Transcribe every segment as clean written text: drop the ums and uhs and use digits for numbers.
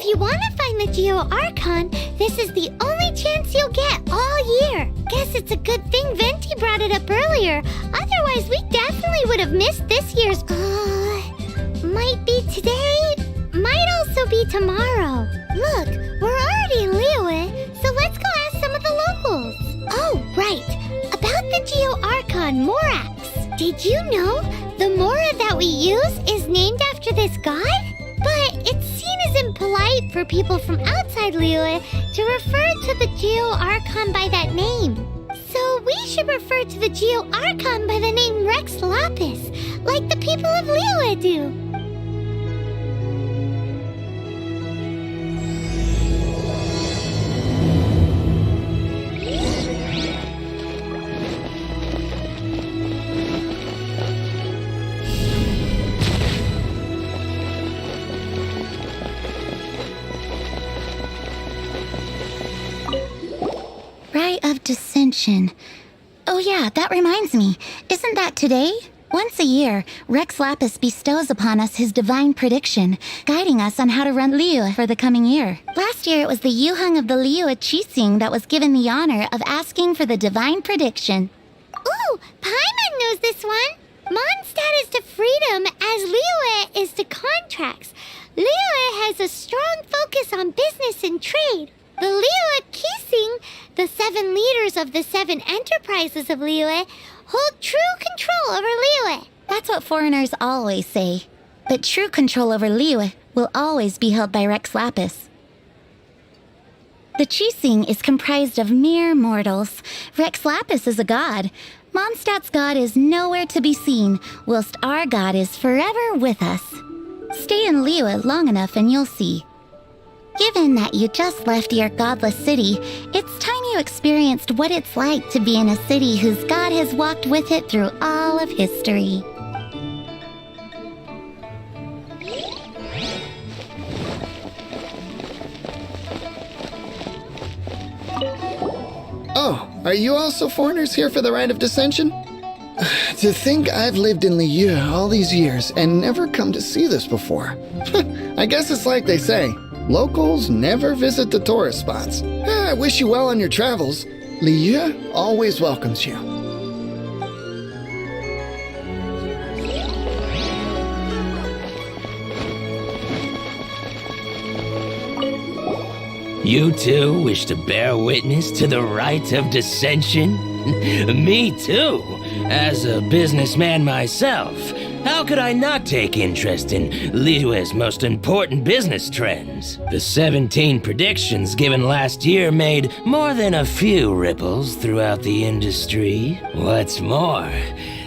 you want to find the Geo Archon, this is the only chance you'll get all year. Guess it's a good thing Venti brought it up earlier. Otherwise, we definitely would have missed this year's... might be today, might also be tomorrow. Look, we're already in Liyue, so let's go ask some of the locals. Oh, right. About the Geo Archon Morax. Did you know the Mora that we use is named after this god? But it's seen as impolite for people from outside Liyue to refer to the Geo Archon by that name. So we should refer to the Geo Archon by the name Rex Lapis, like the people of Liyue do. Of dissension. Oh yeah, that reminds me. Isn't that today? Once a year, Rex Lapis bestows upon us his divine prediction, guiding us on how to run Liyue for the coming year. Last year, it was the Yuheng of the Liyue Qixing that was given the honor of asking for the divine prediction. Ooh, Paimon knows this one. Mondstadt is to freedom as Liyue is to contracts. Liyue has a strong focus on business and trade. The Liyue Qixing, the 7 leaders of the 7 enterprises of Liyue, hold true control over Liyue. That's what foreigners always say. But true control over Liyue will always be held by Rex Lapis. The Qixing is comprised of mere mortals. Rex Lapis is a god. Mondstadt's god is nowhere to be seen, whilst our god is forever with us. Stay in Liyue long enough and you'll see. Given that you just left your godless city, it's time you experienced what it's like to be in a city whose god has walked with it through all of history. Oh, are you also foreigners here for the Rite of Dissension? To think I've lived in Liyue all these years and never come to see this before. I guess it's like they say. Locals never visit the tourist spots. I wish you well on your travels. Liyue always welcomes you. You too wish to bear witness to the rite of dissension? Me too. As a businessman myself, how could I not take interest in Liyue's most important business trends? The 17 predictions given last year made more than a few ripples throughout the industry. What's more,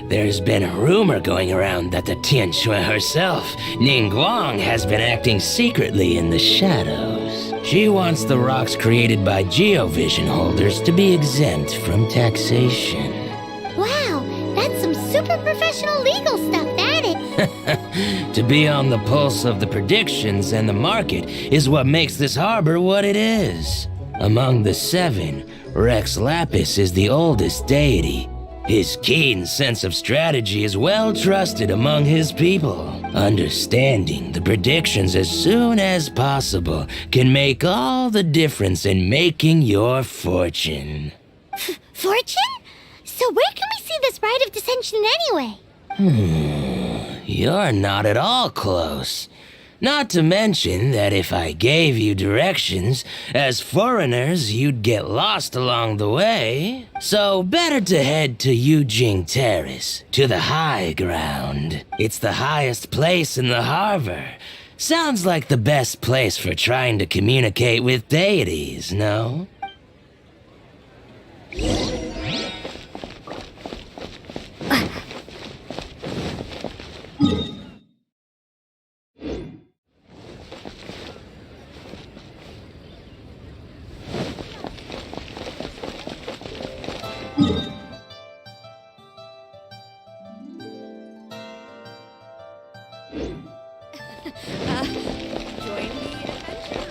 there's been a rumor going around that the Tianshui herself, Ningguang, has been acting secretly in the shadows. She wants the rocks created by Geovision holders to be exempt from taxation. Wow, that's some super professional legal stuff, that is. To be on the pulse of the predictions and the market is what makes this harbor what it is. Among the 7, Rex Lapis is the oldest deity. His keen sense of strategy is well trusted among his people. Understanding the predictions as soon as possible can make all the difference in making your fortune. Fortune? So where can we see this Rite of Dissension anyway? You're not at all close. Not to mention that if I gave you directions, as foreigners, you'd get lost along the way. So better to head to Yujing Terrace, to the high ground. It's the highest place in the harbor. Sounds like the best place for trying to communicate with deities, no? Join the adventure.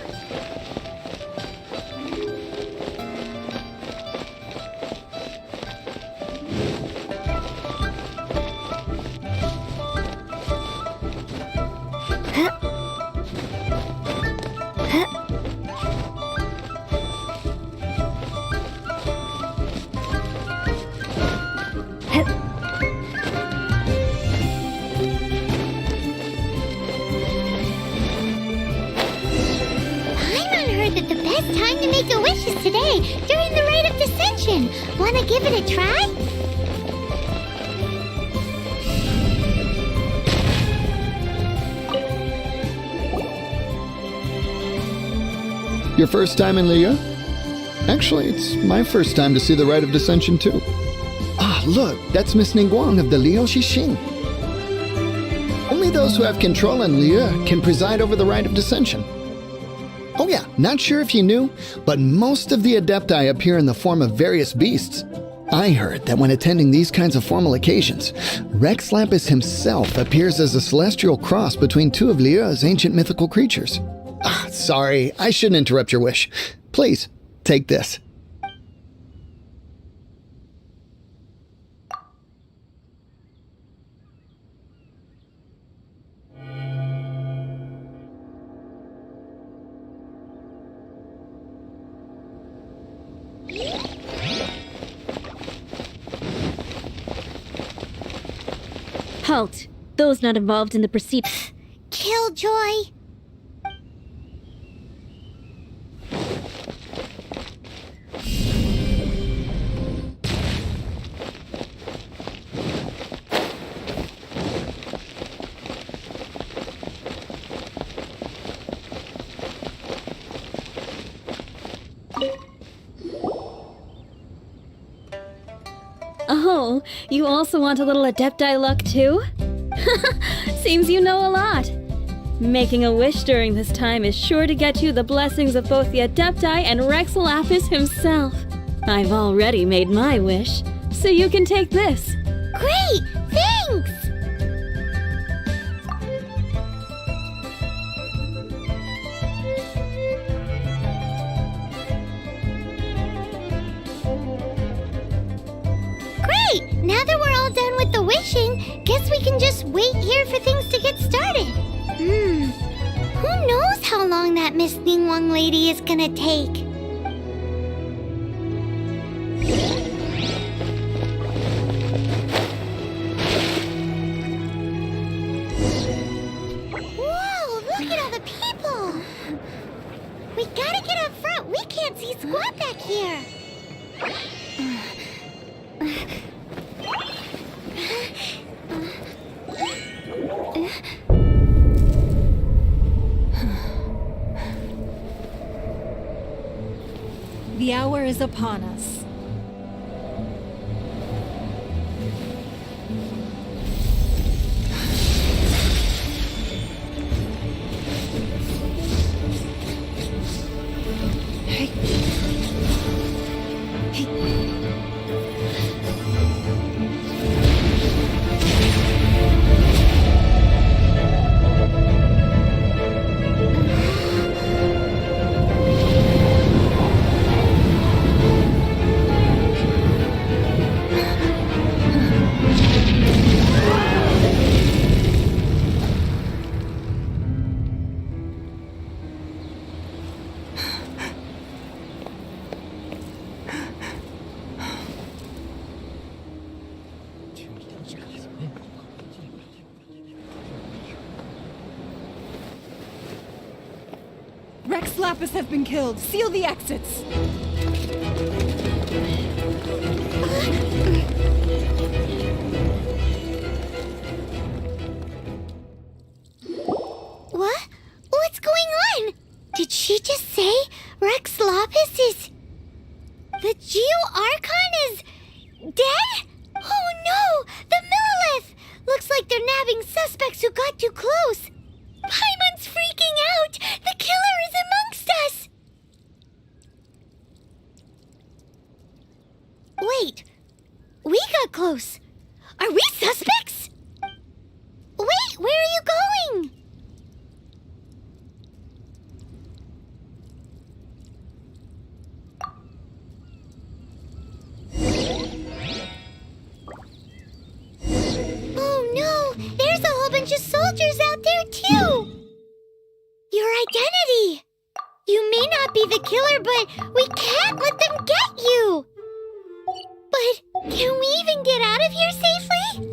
Huh? one. Wanna give it a try? Your first time in Liyue? Actually, it's my first time to see the Rite of Dissension too. Ah, look, that's Miss Ningguang of the Liu Xixing. Only those who have control in Liyue can preside over the Rite of Dissension. Oh yeah, not sure if you knew, but most of the Adepti appear in the form of various beasts. I heard that when attending these kinds of formal occasions, Rex Lapis himself appears as a celestial cross between two of Liyue's ancient mythical creatures. Ah, sorry, I shouldn't interrupt your wish. Please, take this. Halt! Those not involved in the proceedings. Killjoy! Oh, you also want a little Adepti luck too? Seems you know a lot. Making a wish during this time is sure to get you the blessings of both the Adepti and Rex Lapis himself. I've already made my wish, so you can take this. Great! Thanks! Great! Now that we're all done with the wishing, guess we can just wait here for things to get started. Who knows how long that Miss Ningguang lady is gonna take? Whoa, look at all the people! We gotta get up front. We can't see squat back here. The hour is upon us. Rex Lapis have been killed. Seal the exits. What? What's going on? Did she just say Rex Lapis is... The Geo-Archon is... dead? Oh no! The Millilith! Looks like they're nabbing suspects who got too close. Paimon's freaking out! The killer is amongst us! Wait. We got close. Are we suspects? Wait, where are you going? Oh no! There's a whole bunch of soldiers out there too! Your identity! You may not be the killer, but we can't let them get you! But can we even get out of here safely?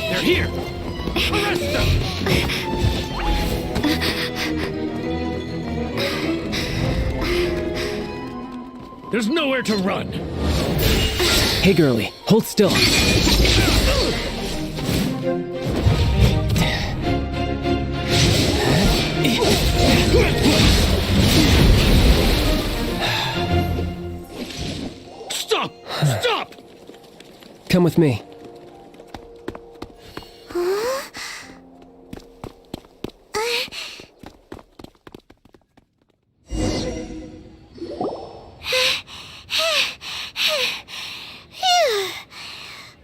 They're here! Arrest them! There's nowhere to run! Hey girlie, hold still. Stop! Stop! Come with me.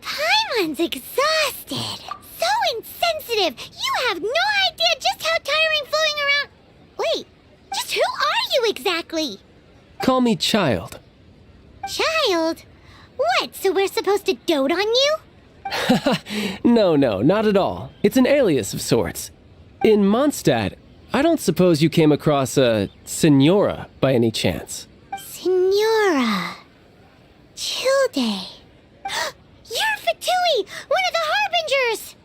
Paimon's exhausted. So insensitive. You have no idea just how tiring floating around. Wait, just who are you exactly? Call me Child. Child? What, so we're supposed to dote on you? No, not at all. It's an alias of sorts. In Mondstadt, I don't suppose you came across a Senora by any chance. Senora. Childe. You're Fatui, one of the Harbingers!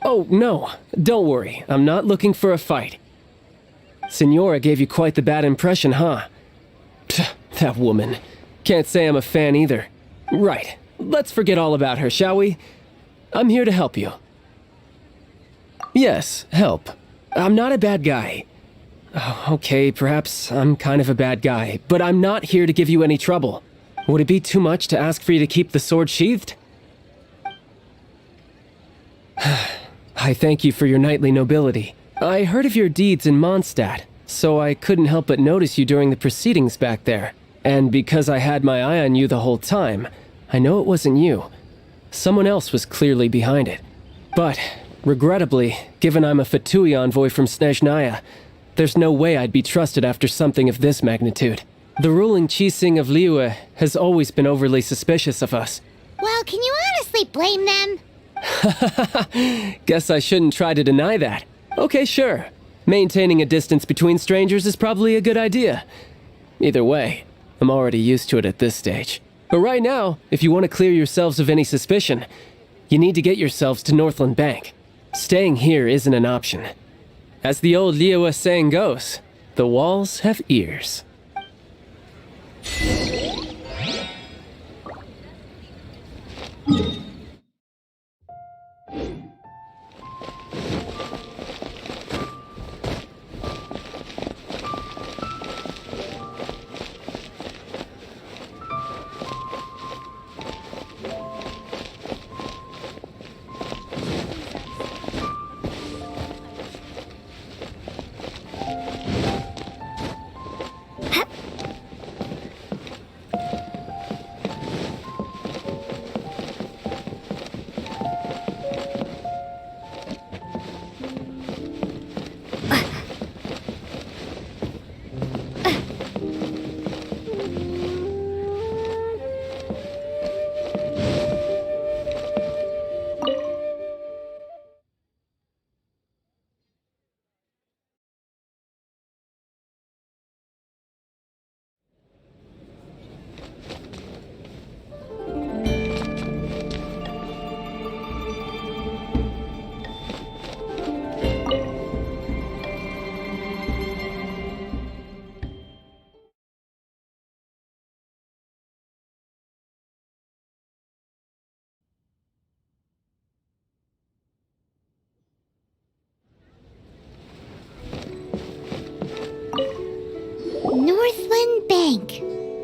Oh, no. Don't worry. I'm not looking for a fight. Senora gave you quite the bad impression, huh? Pfft, that woman. Can't say I'm a fan either. Right. Let's forget all about her, shall we? I'm here to help you. Yes, help. I'm not a bad guy. Oh, okay, perhaps I'm kind of a bad guy, but I'm not here to give you any trouble. Would it be too much to ask for you to keep the sword sheathed? I thank you for your knightly nobility. I heard of your deeds in Mondstadt, so I couldn't help but notice you during the proceedings back there. And because I had my eye on you the whole time, I know it wasn't you. Someone else was clearly behind it. But, regrettably, given I'm a Fatui envoy from Snezhnaya, there's no way I'd be trusted after something of this magnitude. The ruling Qixing of Liyue has always been overly suspicious of us. Well, can you honestly blame them? Guess I shouldn't try to deny that. Okay, sure. Maintaining a distance between strangers is probably a good idea. Either way, I'm already used to it at this stage. But right now, if you want to clear yourselves of any suspicion, you need to get yourselves to Northland Bank. Staying here isn't an option. As the old Liyue saying goes, the walls have ears.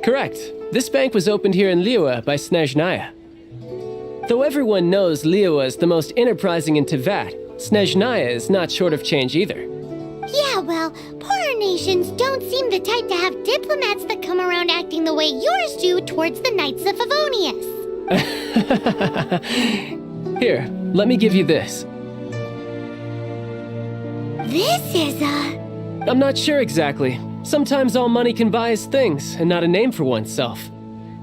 Correct. This bank was opened here in Liyue by Snezhnaya. Though everyone knows Liyue is the most enterprising in Teyvat, Snezhnaya is not short of change either. Yeah, well, poorer nations don't seem the type to have diplomats that come around acting the way yours do towards the Knights of Favonius. Here, let me give you this. This is I'm not sure exactly. Sometimes all money can buy is things, and not a name for oneself.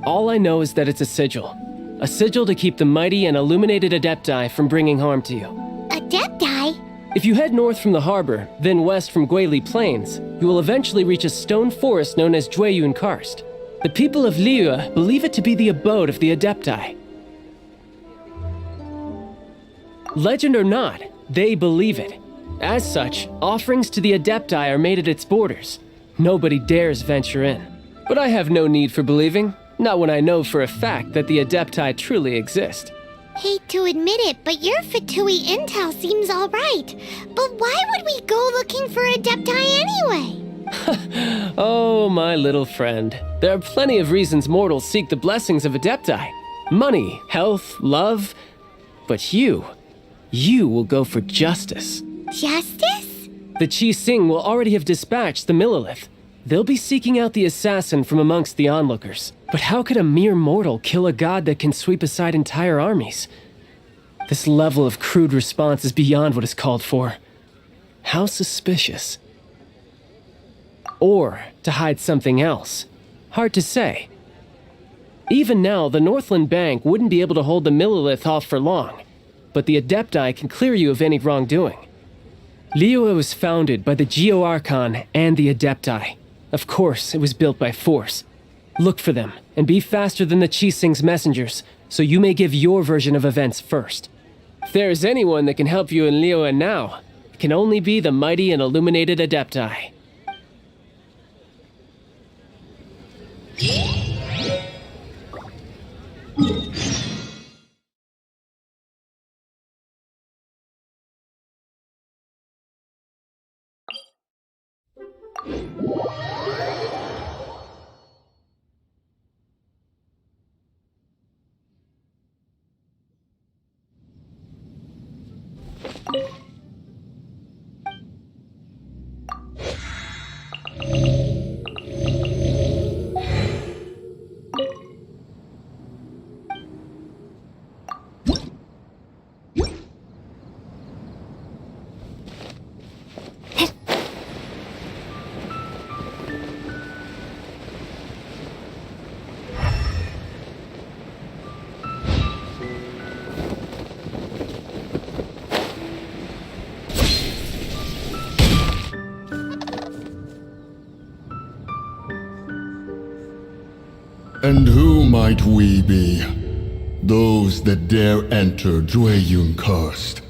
All I know is that it's a sigil. A sigil to keep the mighty and illuminated Adepti from bringing harm to you. Adepti? If you head north from the harbor, then west from Guili Plains, you will eventually reach a stone forest known as Jueyun Karst. The people of Liyue believe it to be the abode of the Adepti. Legend or not, they believe it. As such, offerings to the Adepti are made at its borders. Nobody dares venture in. But I have no need for believing, not when I know for a fact that the Adepti truly exist. Hate to admit it, but your Fatui intel seems alright. But why would we go looking for Adepti anyway? Oh, my little friend. There are plenty of reasons mortals seek the blessings of Adepti. Money, health, love. But you will go for justice. Justice? The Chi Sing will already have dispatched the Millilith. They'll be seeking out the assassin from amongst the onlookers. But how could a mere mortal kill a god that can sweep aside entire armies? This level of crude response is beyond what is called for. How suspicious. Or to hide something else. Hard to say. Even now, the Northland Bank wouldn't be able to hold the Millilith off for long, but the Adepti can clear you of any wrongdoing. Liyue was founded by the Geo Archon and the Adepti. Of course, it was built by force. Look for them, and be faster than the Chi Sing's messengers, so you may give your version of events first. If there is anyone that can help you in Liyue now, it can only be the mighty and illuminated Adepti. And who might we be? Those that dare enter Jueyun Karst.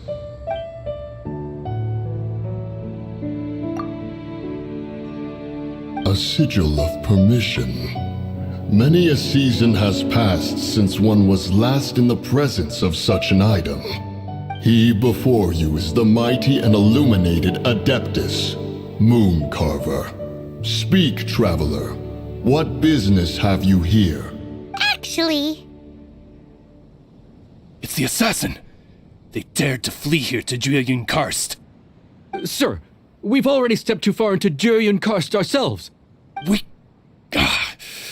A sigil of permission. Many a season has passed since one was last in the presence of such an item. He before you is the mighty and illuminated Adeptus, Moon Carver. Speak, traveler. What business have you here? Actually, It's the assassin! They dared to flee here to Jueyun Karst. Sir, we've already stepped too far into Jueyun Karst ourselves.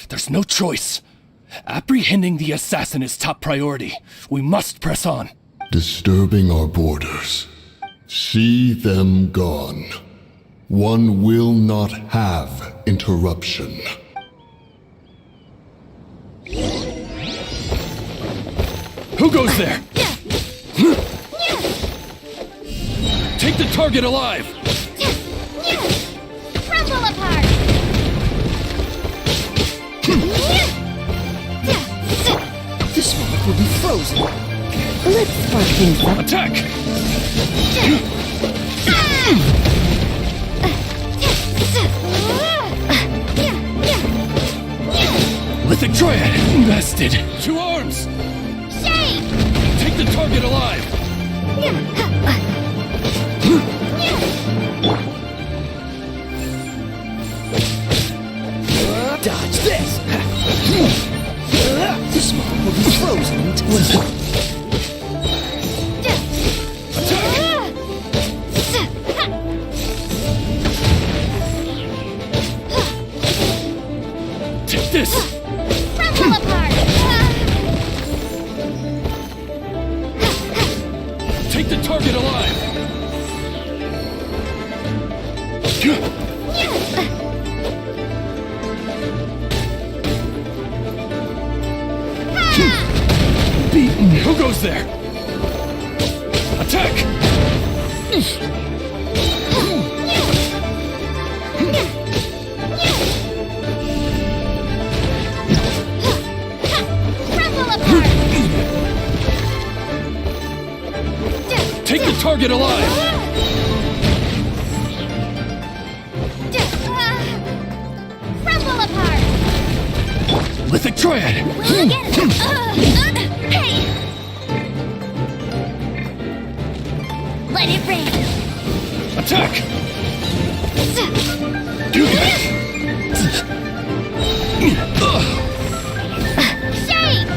There's no choice. Apprehending the assassin is top priority. We must press on. Disturbing our borders. See them gone. One will not have interruption. Who goes there? Take the target alive! crumble apart! This one will be frozen. Let's spark things up. Attack! Lithic Triad invested. To arms! Shade! Take the target alive! Dodge this! the target alive! Beaten. Who goes there? Attack! Take the target alive! Crumble apart! Lithic Triad! We'll get it! Hey! Let it rain! Attack! Shame!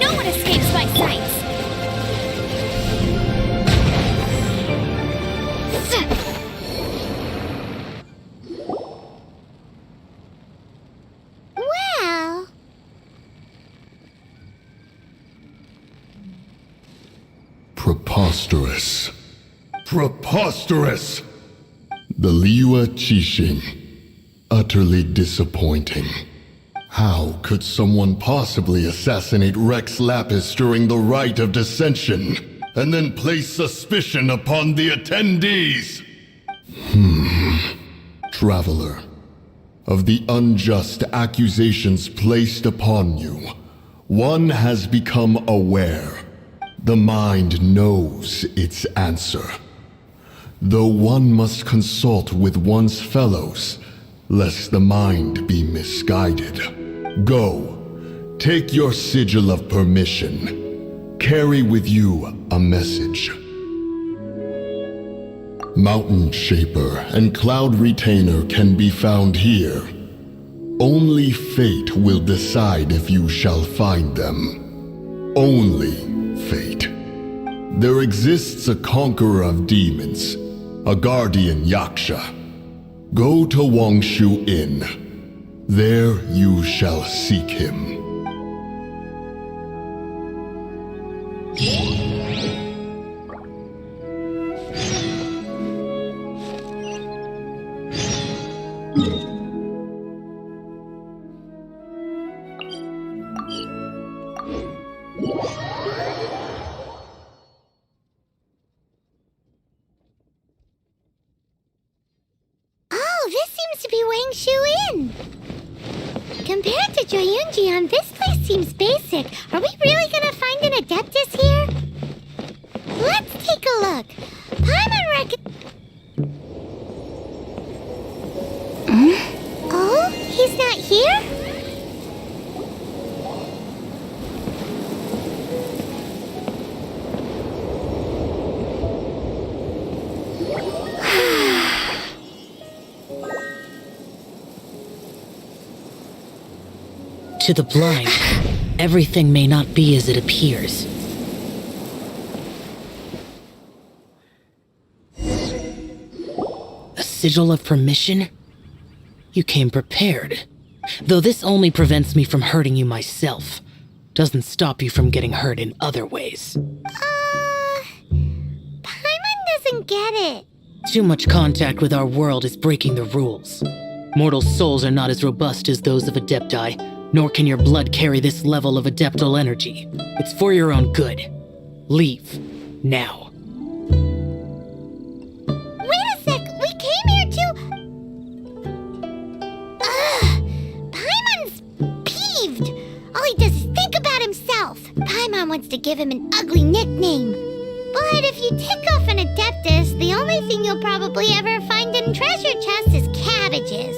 No one escapes my sights! Well... Preposterous. Preposterous! The Liyue Qixing. Utterly disappointing. How could someone possibly assassinate Rex Lapis during the rite of dissension, and then place suspicion upon the attendees? Traveler, of the unjust accusations placed upon you, one has become aware. The mind knows its answer. Though one must consult with one's fellows, lest the mind be misguided. Go, take your sigil of permission. Carry with you a message. Mountain Shaper and Cloud Retainer can be found here. Only fate will decide if you shall find them. Only fate. There exists a conqueror of demons, a guardian Yaksha. Go to Wangshu Inn. There you shall seek him. Oh, this seems to be Wangshu Inn. Compared to Joyunjian, this place seems basic. Are we really gonna find an Adeptus here? Let's take a look. Paimon Oh, he's not here? To the blind, everything may not be as it appears. A sigil of permission? You came prepared. Though this only prevents me from hurting you myself, doesn't stop you from getting hurt in other ways. Paimon doesn't get it. Too much contact with our world is breaking the rules. Mortal souls are not as robust as those of Adepti, nor can your blood carry this level of adeptal energy. It's for your own good. Leave. Now. Wait a sec, we came here to... Paimon's peeved. All he does is think about himself. Paimon wants to give him an ugly nickname. But if you tick off an Adeptus, the only thing you'll probably ever find in treasure chests is cabbages.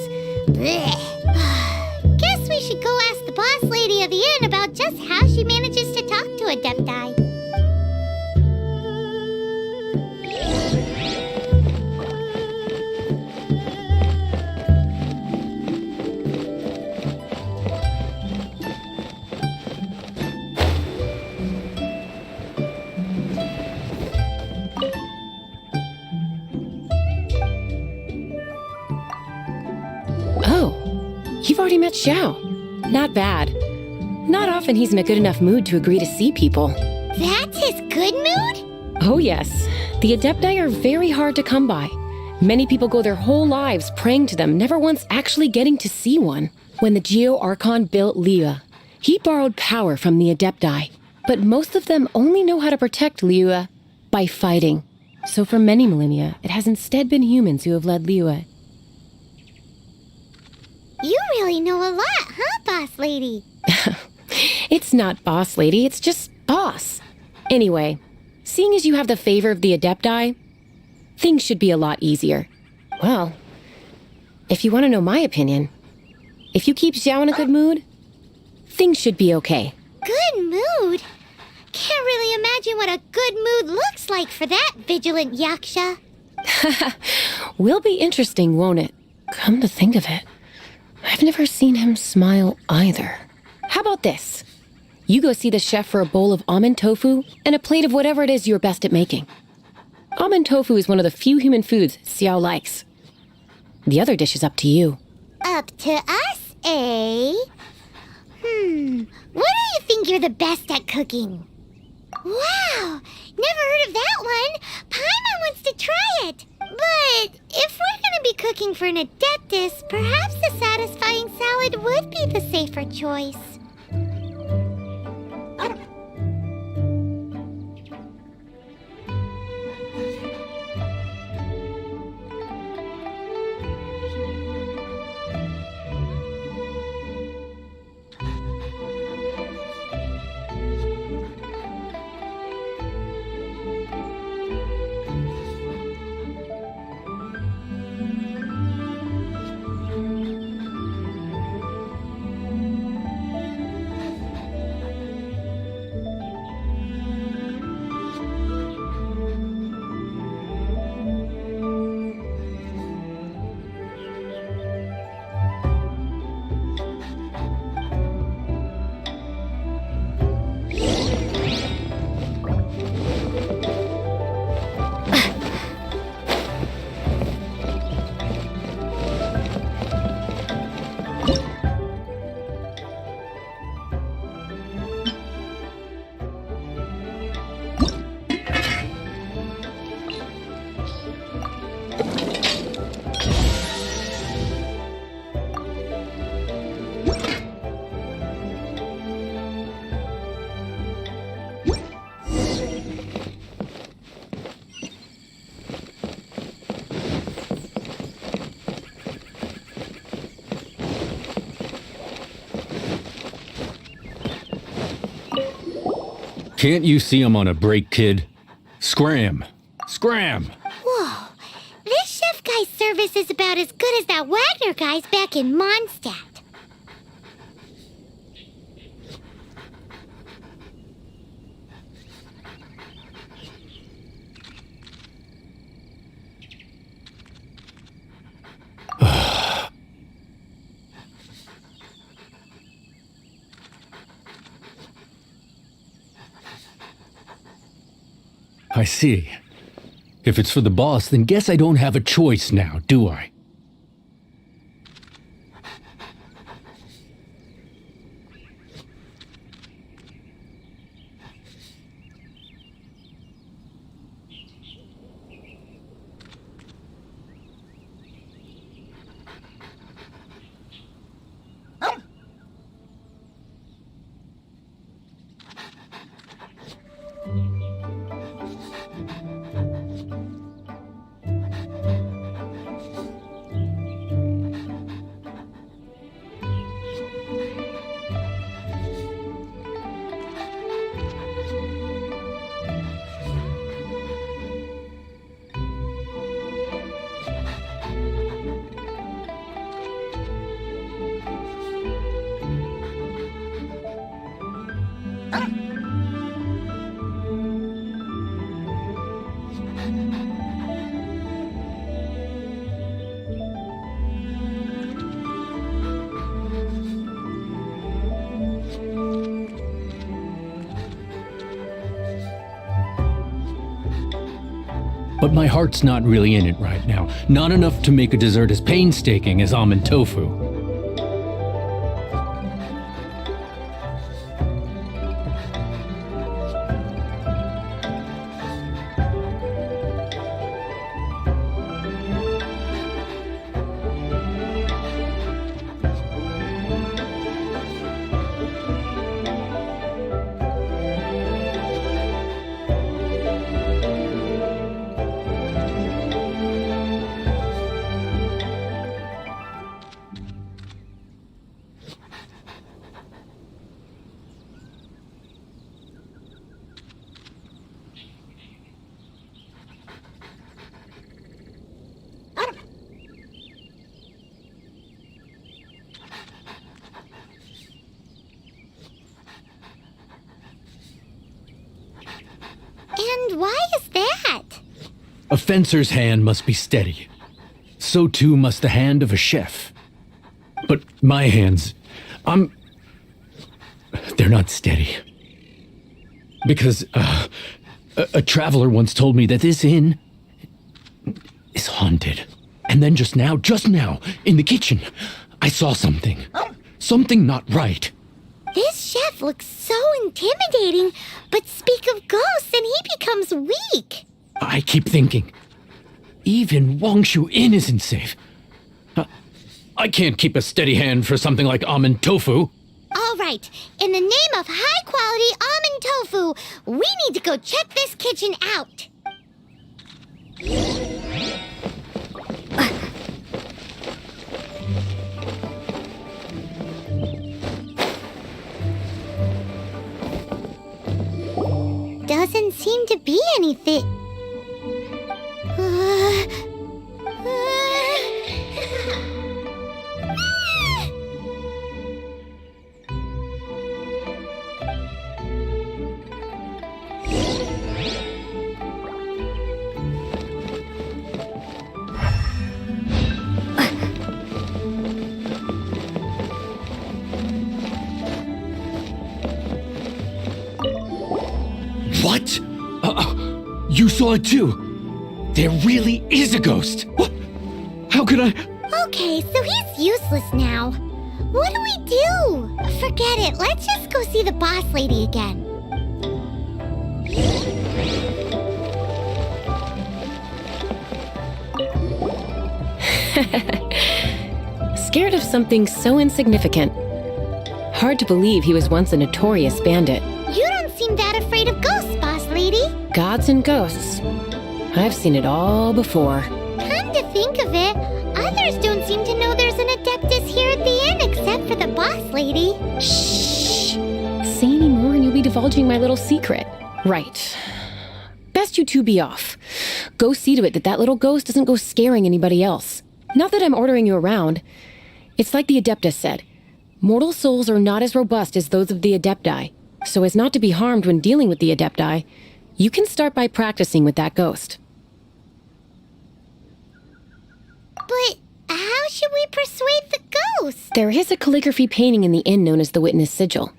Blech. Guess we should go ask the boss lady of the inn about just how she manages to talk to Adepti. You've already met Xiao. Not bad. Not often he's in a good enough mood to agree to see people. That's his good mood? Oh yes. The Adepti are very hard to come by. Many people go their whole lives praying to them, never once actually getting to see one. When the Geo Archon built Liyue, he borrowed power from the Adepti. But most of them only know how to protect Liyue by fighting. So for many millennia, it has instead been humans who have led Liyue. You really know a lot, huh, boss lady? It's not boss lady, it's just boss. Anyway, seeing as you have the favor of the Adepti, things should be a lot easier. Well, if you want to know my opinion, if you keep Xiao in a good mood, things should be okay. Good mood? Can't really imagine what a good mood looks like for that vigilant yaksha. Will be interesting, won't it? Come to think of it, I've never seen him smile either. How about this? You go see the chef for a bowl of almond tofu and a plate of whatever it is you're best at making. Almond tofu is one of the few human foods Xiao likes. The other dish is up to you. Up to us, eh? What do you think you're the best at cooking? Wow! Never heard of that one! Paimon wants to try it! But if we're gonna be cooking for an adeptus, perhaps a satisfying salad would be the safer choice. Can't you see I'm on a break, kid? Scram! Scram! Whoa, this chef guy's service is about as good as that Wagner guy's back in Mondstadt. I see. If it's for the boss, then guess I don't have a choice now, do I? but my heart's not really in it right now. Not enough to make a dessert as painstaking as almond tofu. And why is that? A fencer's hand must be steady. So too must the hand of a chef. But my hands, they're not steady. Because, a traveler once told me that this inn is haunted. And then just now, in the kitchen, I saw something. Something not right. This chef looks so intimidating, but speak of ghosts and he becomes weak. I keep thinking, even Wangshu Inn isn't safe. I can't keep a steady hand for something like almond tofu. All right, in the name of high-quality almond tofu, we need to go check this kitchen out. Doesn't seem to be anything. What? You saw it too? There really is a ghost! What? How could I? Okay, so he's useless now. What do we do? Forget it, let's just go see the boss lady again. Scared of something so insignificant. Hard to believe he was once a notorious bandit. You don't seem that afraid of ghosts, boss lady. Gods and ghosts. I've seen it all before. Come to think of it, others don't seem to know there's an Adeptus here at the inn except for the boss lady. Shh! Say any more and you'll be divulging my little secret. Right. Best you two be off. Go see to it that that little ghost doesn't go scaring anybody else. Not that I'm ordering you around. It's like the Adeptus said. Mortal souls are not as robust as those of the Adepti. So as not to be harmed when dealing with the Adepti, you can start by practicing with that ghost. But how should we persuade the ghost? There is a calligraphy painting in the inn known as the Witness Sigil.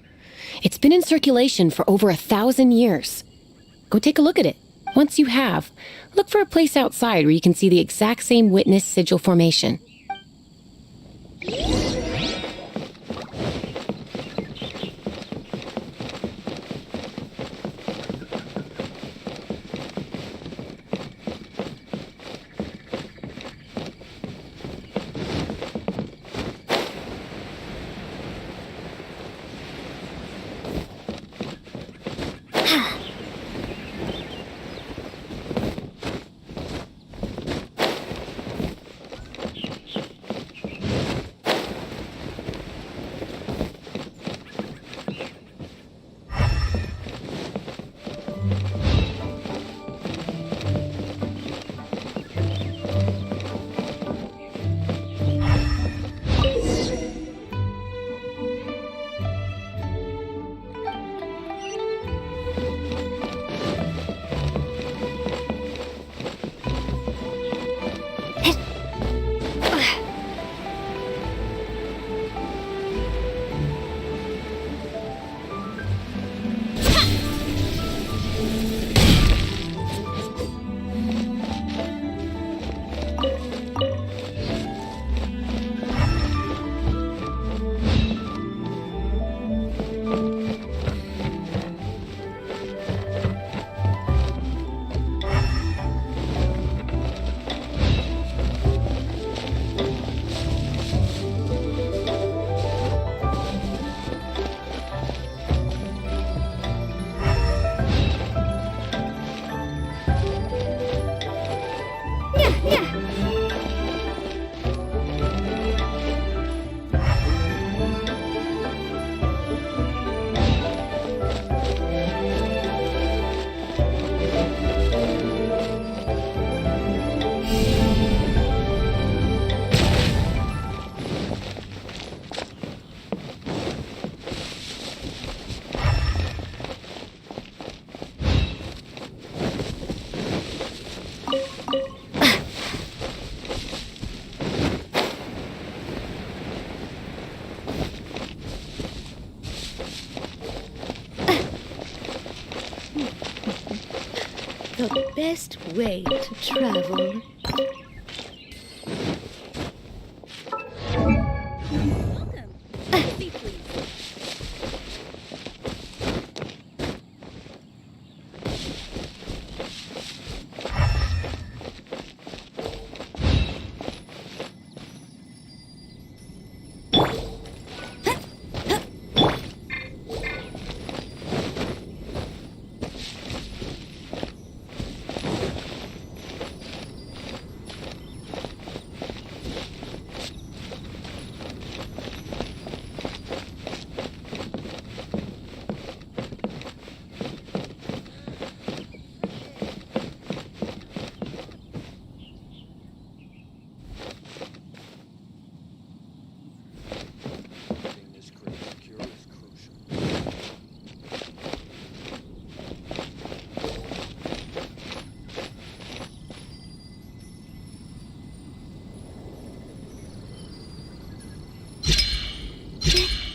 It's been in circulation for over 1,000 years. Go take a look at it. Once you have, look for a place outside where you can see the exact same Witness Sigil formation. the best way to travel.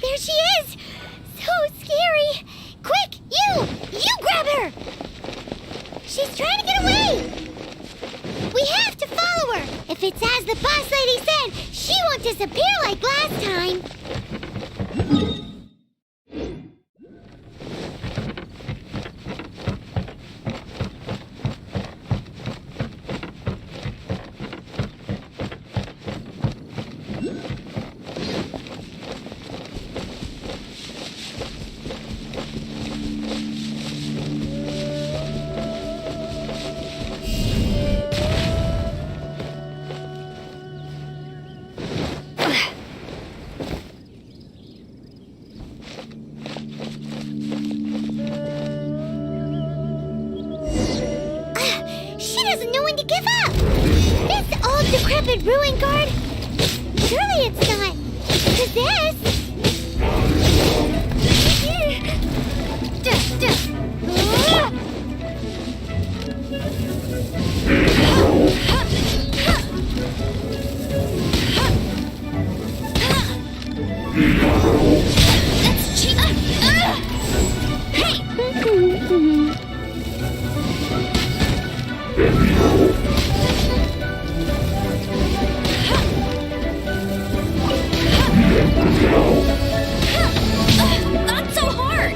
There she is! So scary! Quick, you grab her! She's trying to get away! We have to follow her! If it's as the boss lady said, she won't disappear like last time! She doesn't know when to give up! This old decrepit ruin guard? Surely it's not possessed! That's cheap! Hey! Not so hard!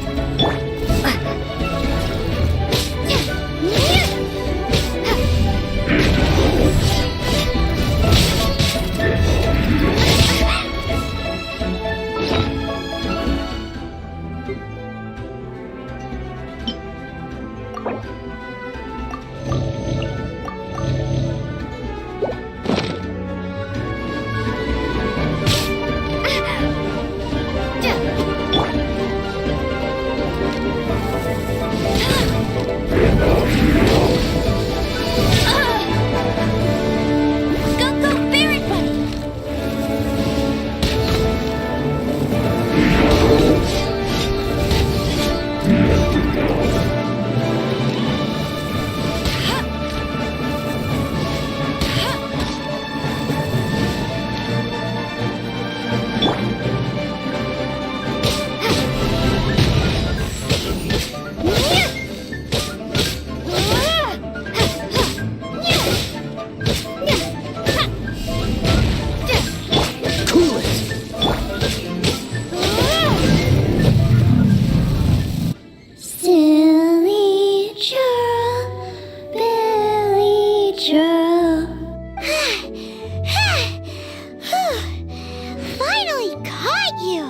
Finally caught you!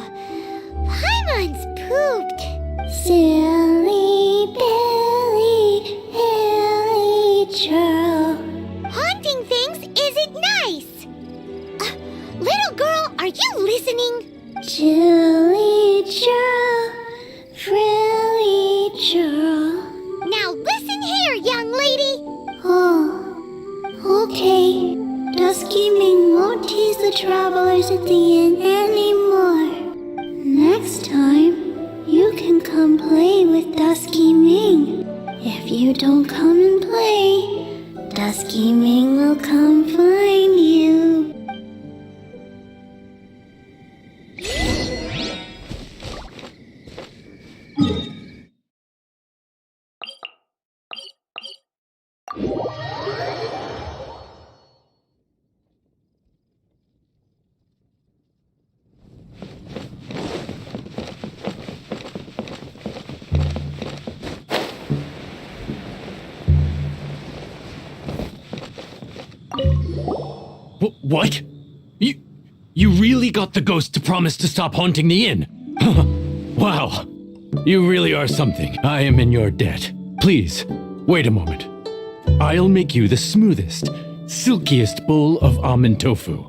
Paimon's pooped! Silly Billy, Billy Joe. Haunting things isn't nice! Little girl, are you listening? Julie Joe, Frilly Joe. Now listen here, young lady! Oh, okay. Dusky Ming won't tease the travelers at the inn anymore. Next time, you can come play with Dusky Ming. If you don't come and play, Dusky Ming will come find you. What? You really got the ghost to promise to stop haunting the inn? Wow. You really are something. I am in your debt. Please, wait a moment. I'll make you the smoothest, silkiest bowl of almond tofu.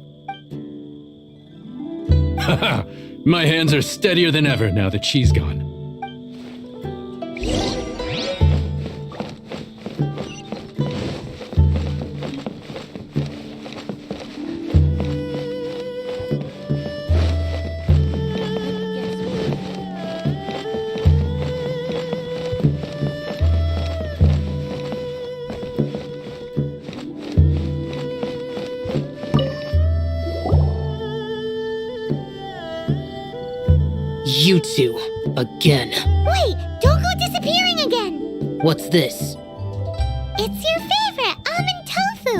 Haha, my hands are steadier than ever now that she's gone. You two, again. Wait, don't go disappearing again. What's this? It's your favorite almond tofu,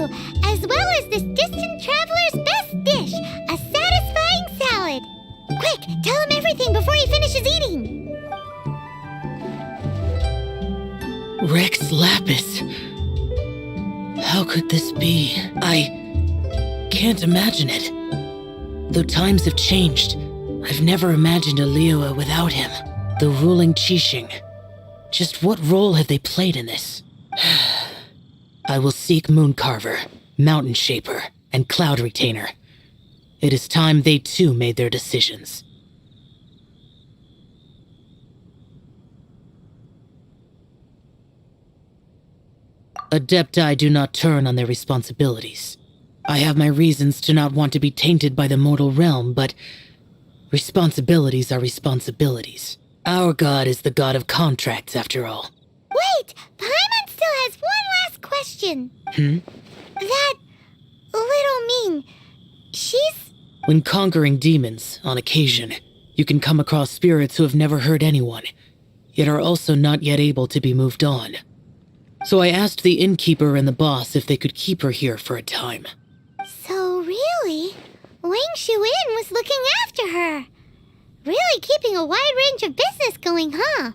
as well as this distant traveler's best dish, a satisfying salad. Quick, tell him everything before he finishes eating. Rex Lapis. How could this be? I can't imagine it. Though times have changed, I've never imagined a Liyue without him. The ruling Qixing. Just what role have they played in this? I will seek Mooncarver, Mountain Shaper, and Cloud Retainer. It is time they too made their decisions. Adepti do not turn on their responsibilities. I have my reasons to not want to be tainted by the mortal realm, but responsibilities are responsibilities. Our god is the god of contracts, after all. Wait, Paimon still has one last question. That little Ming, she's... When conquering demons, on occasion, you can come across spirits who have never hurt anyone, yet are also not yet able to be moved on. So I asked the innkeeper and the boss if they could keep her here for a time. So really, Wang Shuin was looking after her. Really keeping a wide range of business going, huh?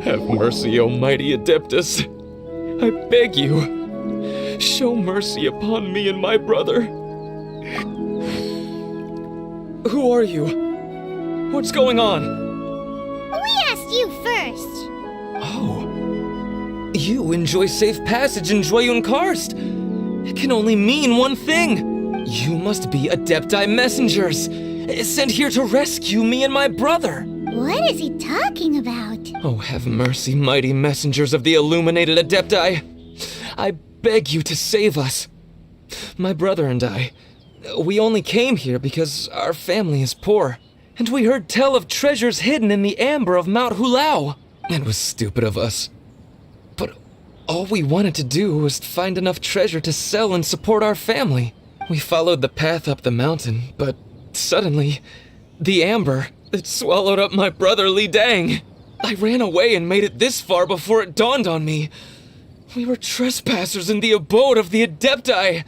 Have mercy, O mighty Adeptus. I beg you, show mercy upon me and my brother. Who are you? What's going on? We asked you first. Oh. You enjoy safe passage in Joyun Karst. It can only mean one thing. You must be Adepti messengers, sent here to rescue me and my brother. What is he talking about? Oh, have mercy, mighty messengers of the illuminated Adepti. I beg you to save us. My brother and I, we only came here because our family is poor, and we heard tell of treasures hidden in the amber of Mount Hulao. It was stupid of us. But all we wanted to do was find enough treasure to sell and support our family. We followed the path up the mountain, but suddenly, the amber, it swallowed up my brother Li Dang. I ran away and made it this far before it dawned on me. We were trespassers in the abode of the Adepti,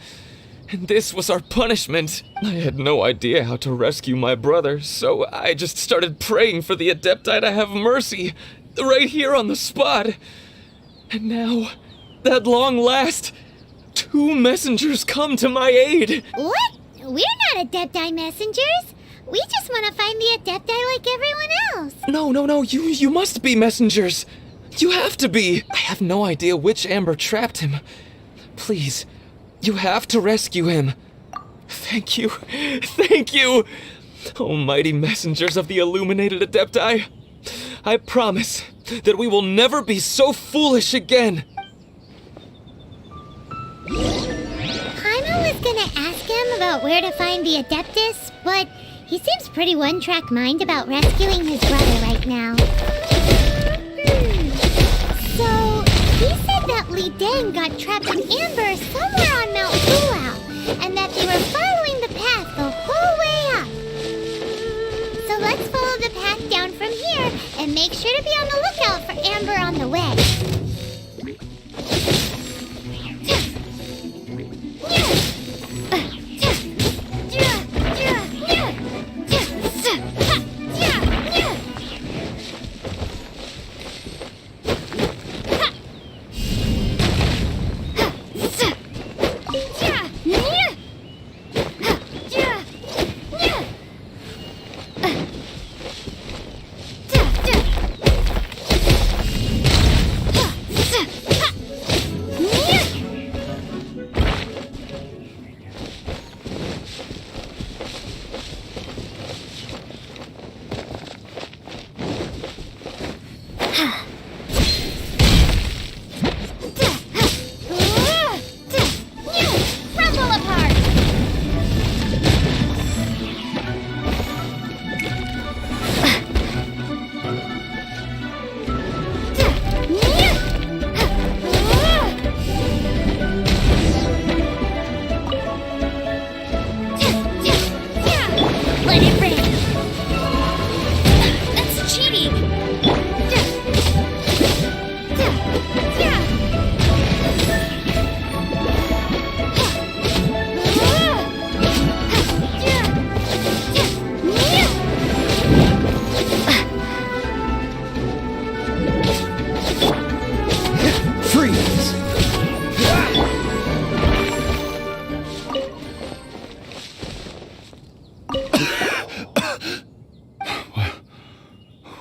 and this was our punishment. I had no idea how to rescue my brother, so I just started praying for the Adepti to have mercy, right here on the spot. And now, at long last, 2 messengers come to my aid. What? We're not Adepti messengers. We just want to find the Adepti like everyone else. No, you must be messengers. You have to be. I have no idea which amber trapped him. Please, you have to rescue him. Thank you. Oh, mighty messengers of the illuminated Adepti. I promise that we will never be so foolish again. Paimon was gonna ask him about where to find the Adeptus, but he seems pretty one-track mind about rescuing his brother right now. So, he said that Li Dang got trapped in amber somewhere on Mount Hulao, and that they were following the path the whole way up. So let's follow the path down from here and make sure to be on the lookout for amber on the way.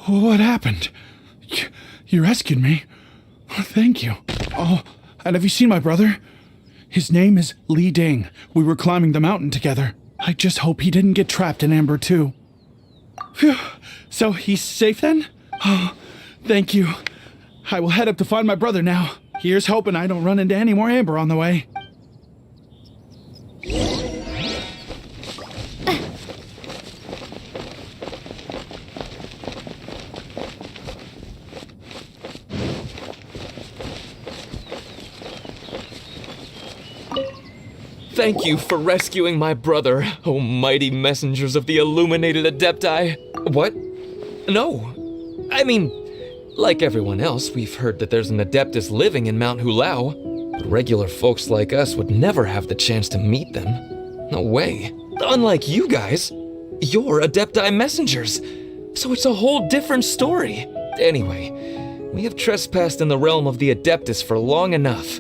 What happened? You rescued me. Thank you. Oh, and have you seen my brother? His name is Li Ding. We were climbing the mountain together. I just hope he didn't get trapped in amber too. Phew. So he's safe then? Oh, thank you. I will head up to find my brother now. Here's hoping I don't run into any more amber on the way. Thank you for rescuing my brother, oh mighty messengers of the illuminated Adepti. What? No. I mean, like everyone else, we've heard that there's an Adeptus living in Mount Hulao, but regular folks like us would never have the chance to meet them. No way. Unlike you guys, you're Adepti messengers, so it's a whole different story. Anyway, We have trespassed in the realm of the Adeptus for long enough.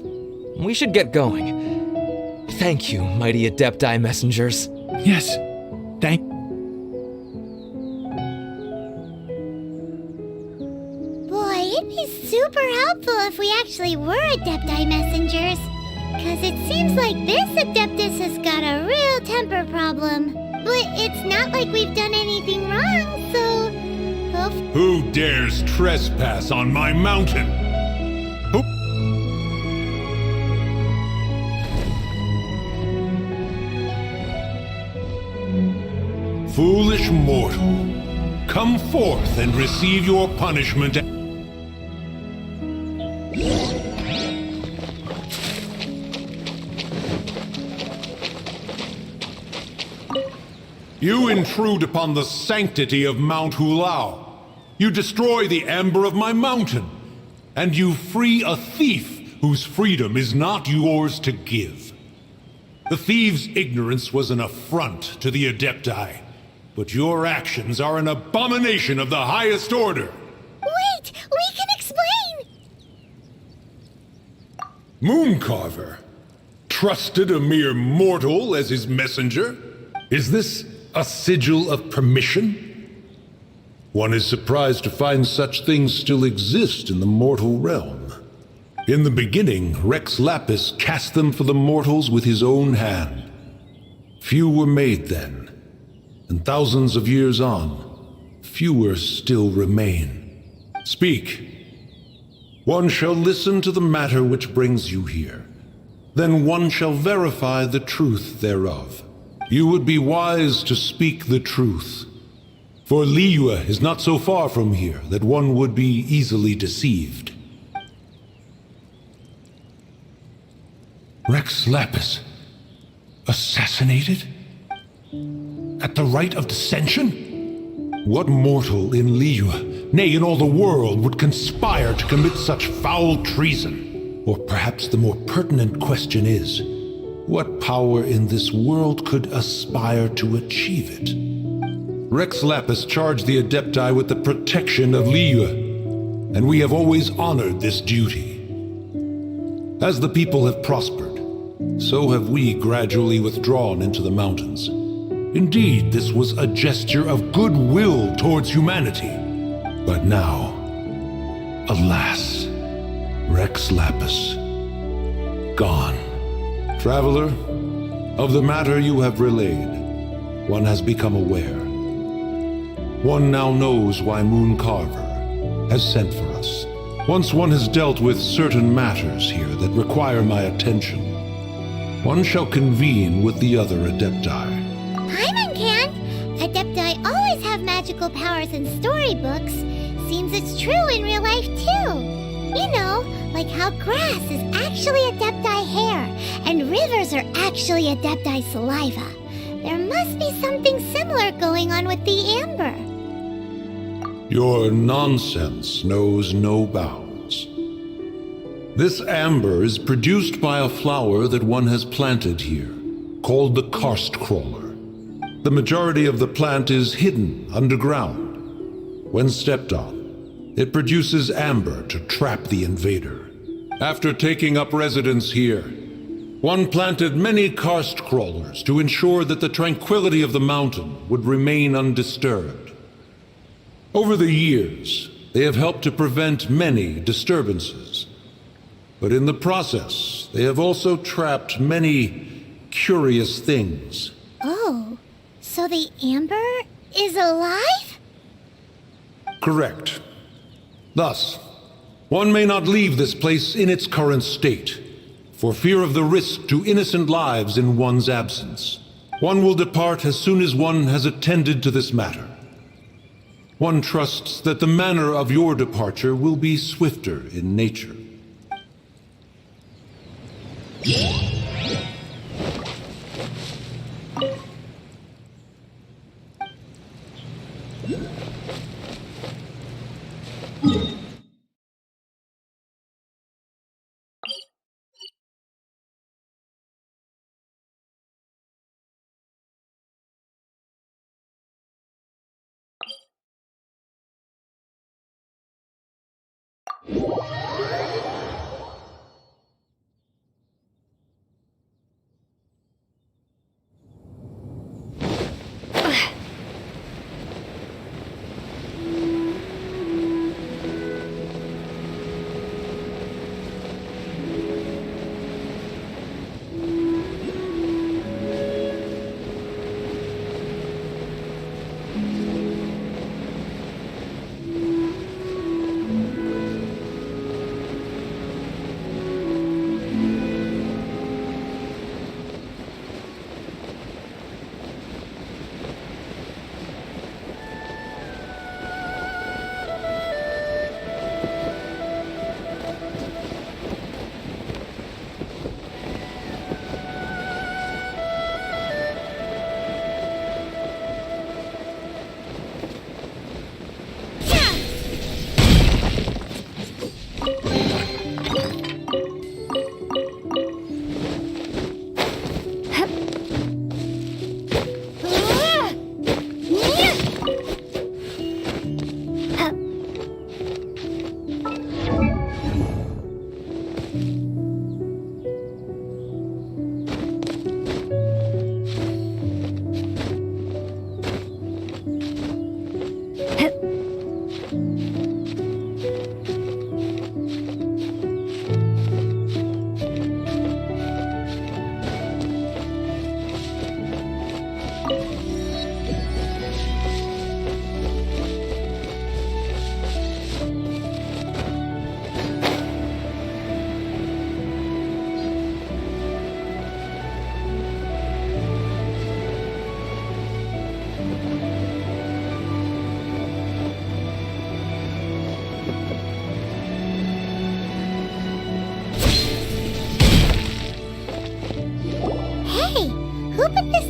We should get going. Thank you, mighty Adepti messengers. Yes, thank. Boy, it'd be super helpful if we actually were Adepti messengers. Cause it seems like this Adeptus has got a real temper problem. But it's not like we've done anything wrong, so... Who dares trespass on my mountain? Who? Foolish mortal, come forth and receive your punishment. You intrude upon the sanctity of Mount Hulao. You destroy the amber of my mountain. And you free a thief whose freedom is not yours to give. The thief's ignorance was an affront to the Adepti, but your actions are an abomination of the highest order. Wait! We can explain! Mooncarver trusted a mere mortal as his messenger? Is this a sigil of permission? One is surprised to find such things still exist in the mortal realm. In the beginning, Rex Lapis cast them for the mortals with his own hand. Few were made then, and thousands of years on, fewer still remain. Speak. One shall listen to the matter which brings you here. Then one shall verify the truth thereof. You would be wise to speak the truth. For Liyue is not so far from here that one would be easily deceived. Rex Lapis, assassinated? At the rite of dissension? What mortal in Liyue, nay in all the world, would conspire to commit such foul treason? Or perhaps the more pertinent question is, what power in this world could aspire to achieve it? Rex Lapis charged the Adepti with the protection of Liyue, and we have always honored this duty. As the people have prospered, so have we gradually withdrawn into the mountains. Indeed, this was a gesture of goodwill towards humanity. But now, alas, Rex Lapis, gone. Traveler, of the matter you have relayed, one has become aware. One now knows why Mooncarver has sent for us. Once one has dealt with certain matters here that require my attention, one shall convene with the other Adepti. Paimon can! Adepti always have magical powers in storybooks. Seems it's true in real life, too. You know, like how grass is actually Adepti hair, and rivers are actually Adepti saliva. There must be something similar going on with the amber. Your nonsense knows no bounds. This amber is produced by a flower that one has planted here, called the karst crawler. The majority of the plant is hidden underground. When stepped on, it produces amber to trap the invader. After taking up residence here, one planted many karst crawlers to ensure that the tranquility of the mountain would remain undisturbed. Over the years, they have helped to prevent many disturbances. But in the process, they have also trapped many curious things. Oh, so the amber is alive? Correct. Thus, one may not leave this place in its current state, for fear of the risk to innocent lives in one's absence. One will depart as soon as one has attended to this matter. One trusts that the manner of your departure will be swifter in nature.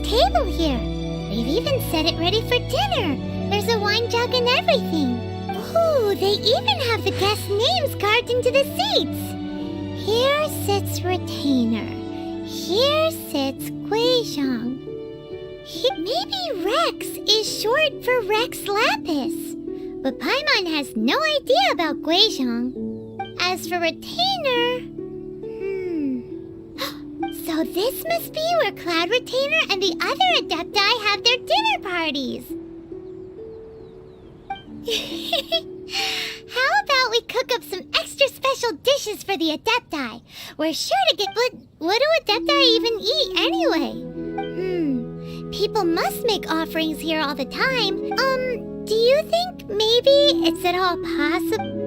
table here. They've even set it ready for dinner. There's a wine jug and everything. Ooh, they even have the guests' names carved into the seats. Here sits Retainer. Here sits Guizhong. Maybe Rex is short for Rex Lapis. But Paimon has no idea about Guizhong. As for Retainer... So this must be where Cloud Retainer and the other Adepti have their dinner parties. How about we cook up some extra special dishes for the Adepti? We're sure to get... What do Adepti even eat anyway? People must make offerings here all the time. Do you think maybe it's at all possible?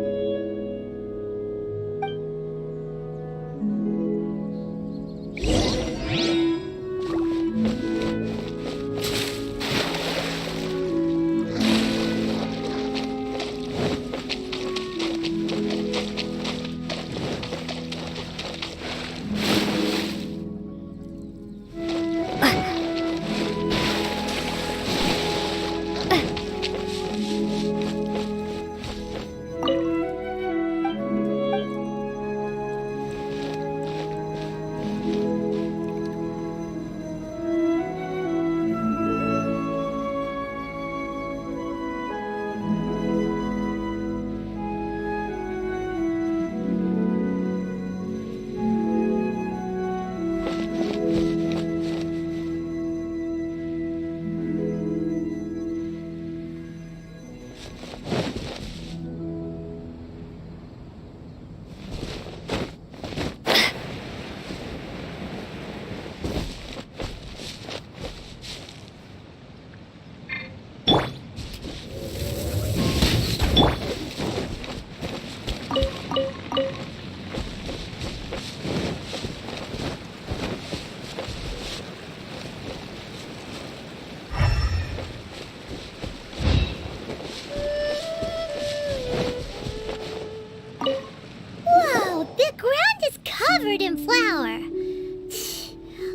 In flour.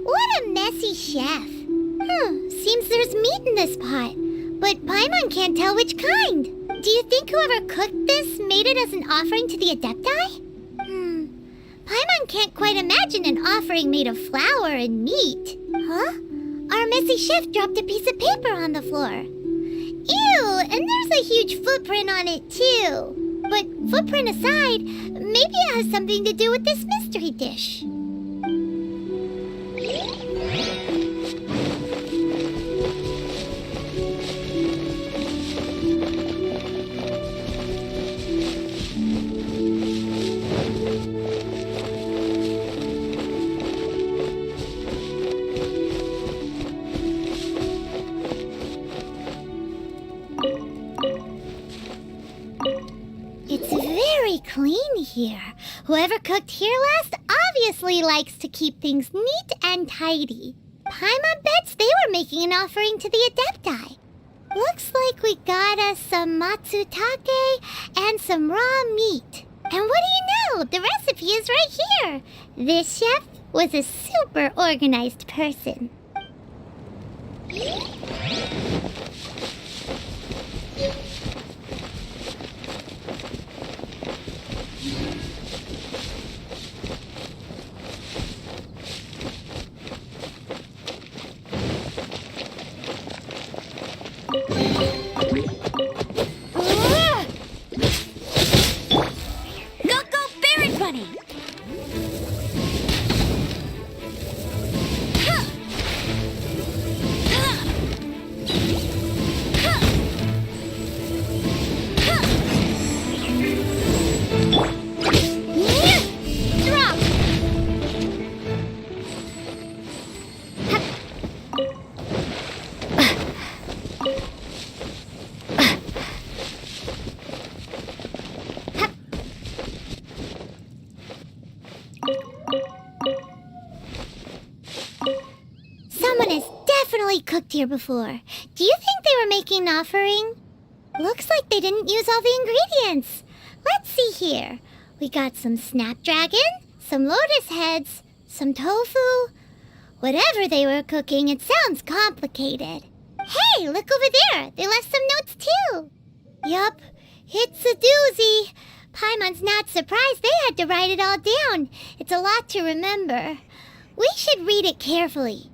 What a messy chef. Seems there's meat in this pot, but Paimon can't tell which kind. Do you think whoever cooked this made it as an offering to the Adepti? Paimon can't quite imagine an offering made of flour and meat. Huh? Our messy chef dropped a piece of paper on the floor. Ew, and there's a huge footprint on it too. But footprint aside, maybe it has something to do with this mystery dish. It's very clean here. Whoever cooked here last obviously likes to keep things neat and tidy. Paimon bets they were making an offering to the Adepti. Looks like we got us some matsutake and some raw meat. And what do you know? The recipe is right here. This chef was a super organized person. Someone has definitely cooked here before. Do you think they were making an offering? Looks like they didn't use all the ingredients. Let's see here. We got some snapdragon, some lotus heads, some tofu. Whatever they were cooking, it sounds complicated. Hey, look over there. They left some notes too. Yup, it's a doozy. Paimon's not surprised they had to write it all down. It's a lot to remember. We should read it carefully.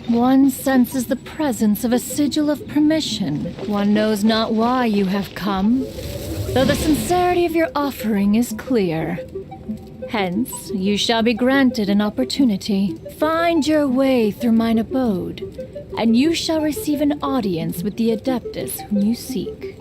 One senses the presence of a sigil of permission. One knows not why you have come, though the sincerity of your offering is clear. Hence, you shall be granted an opportunity. Find your way through mine abode, and you shall receive an audience with the Adeptus whom you seek.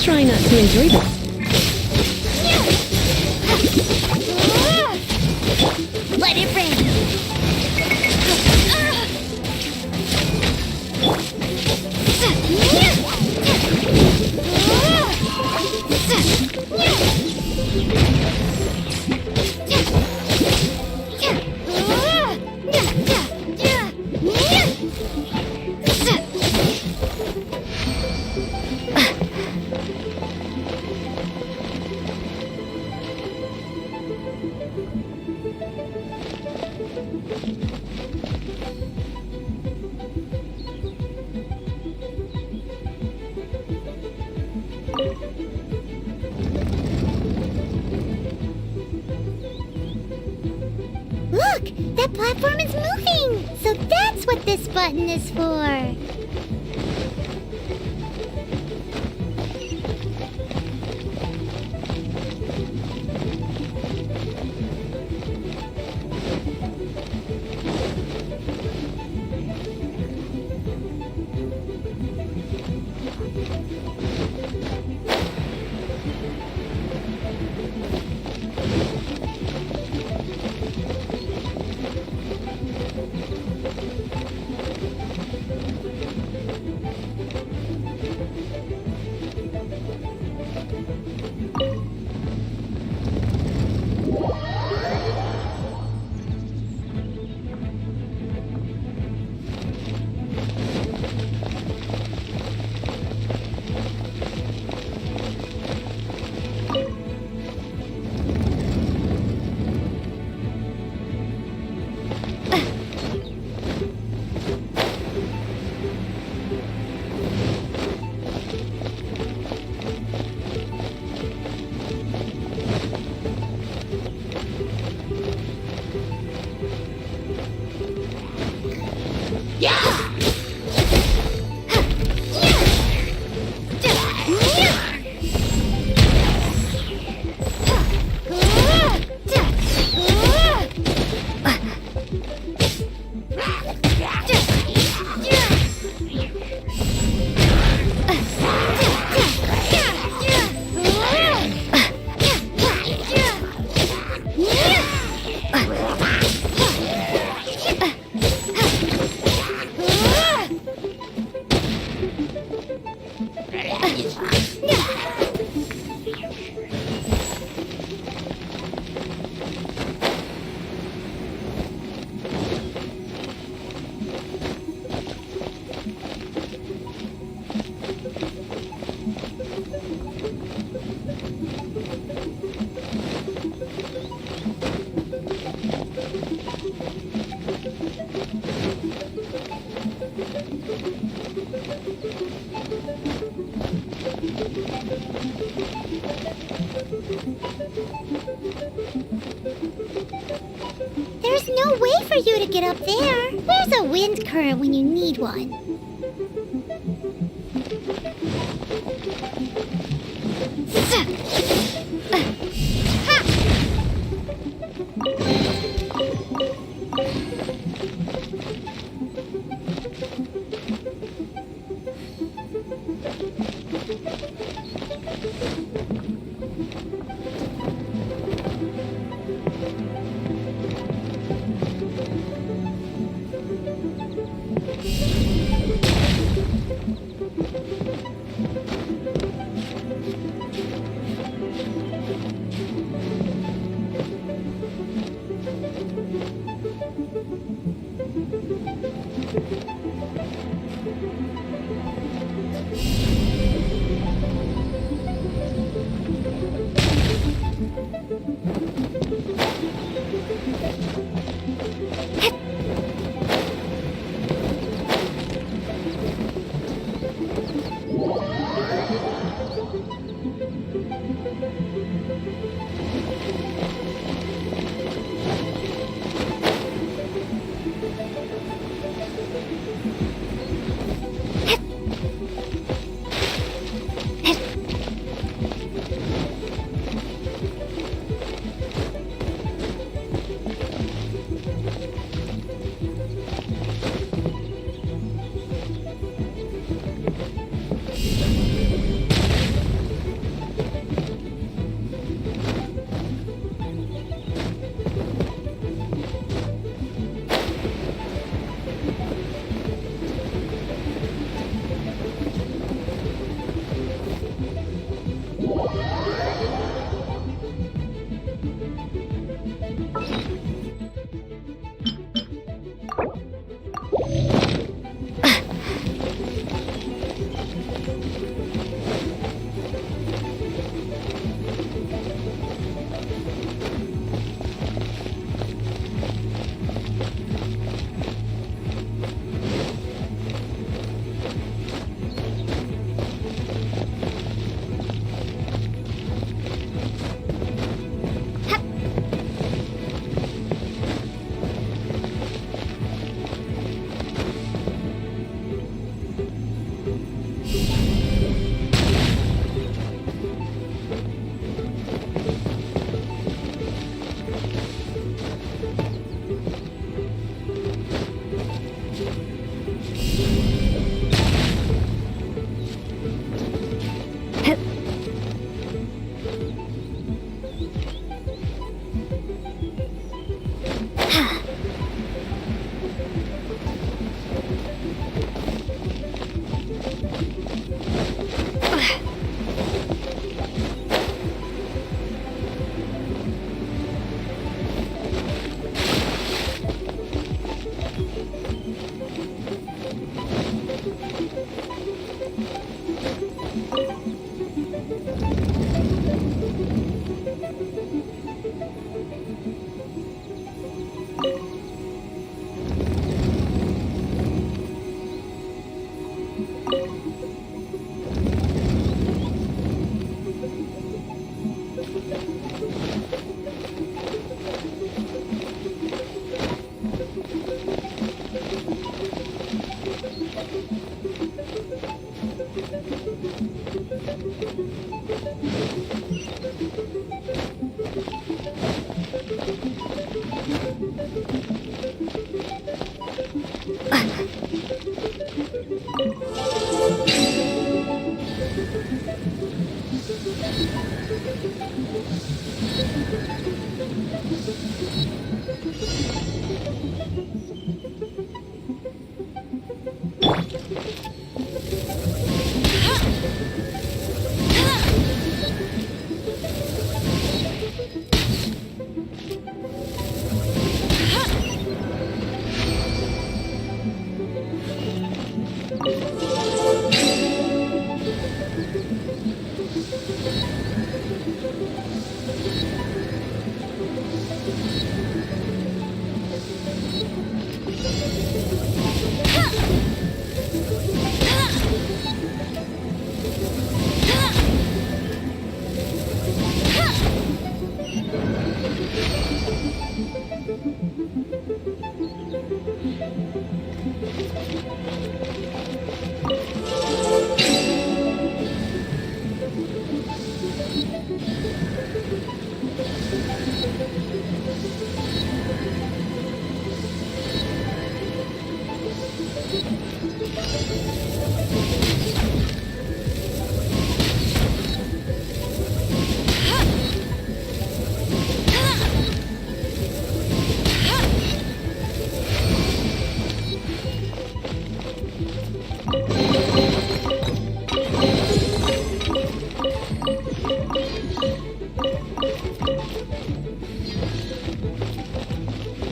Try not to enjoy this. Let it rain. Look! That platform is moving! So that's what this button is for! There's no way for you to get up there. Where's a wind current when you need one?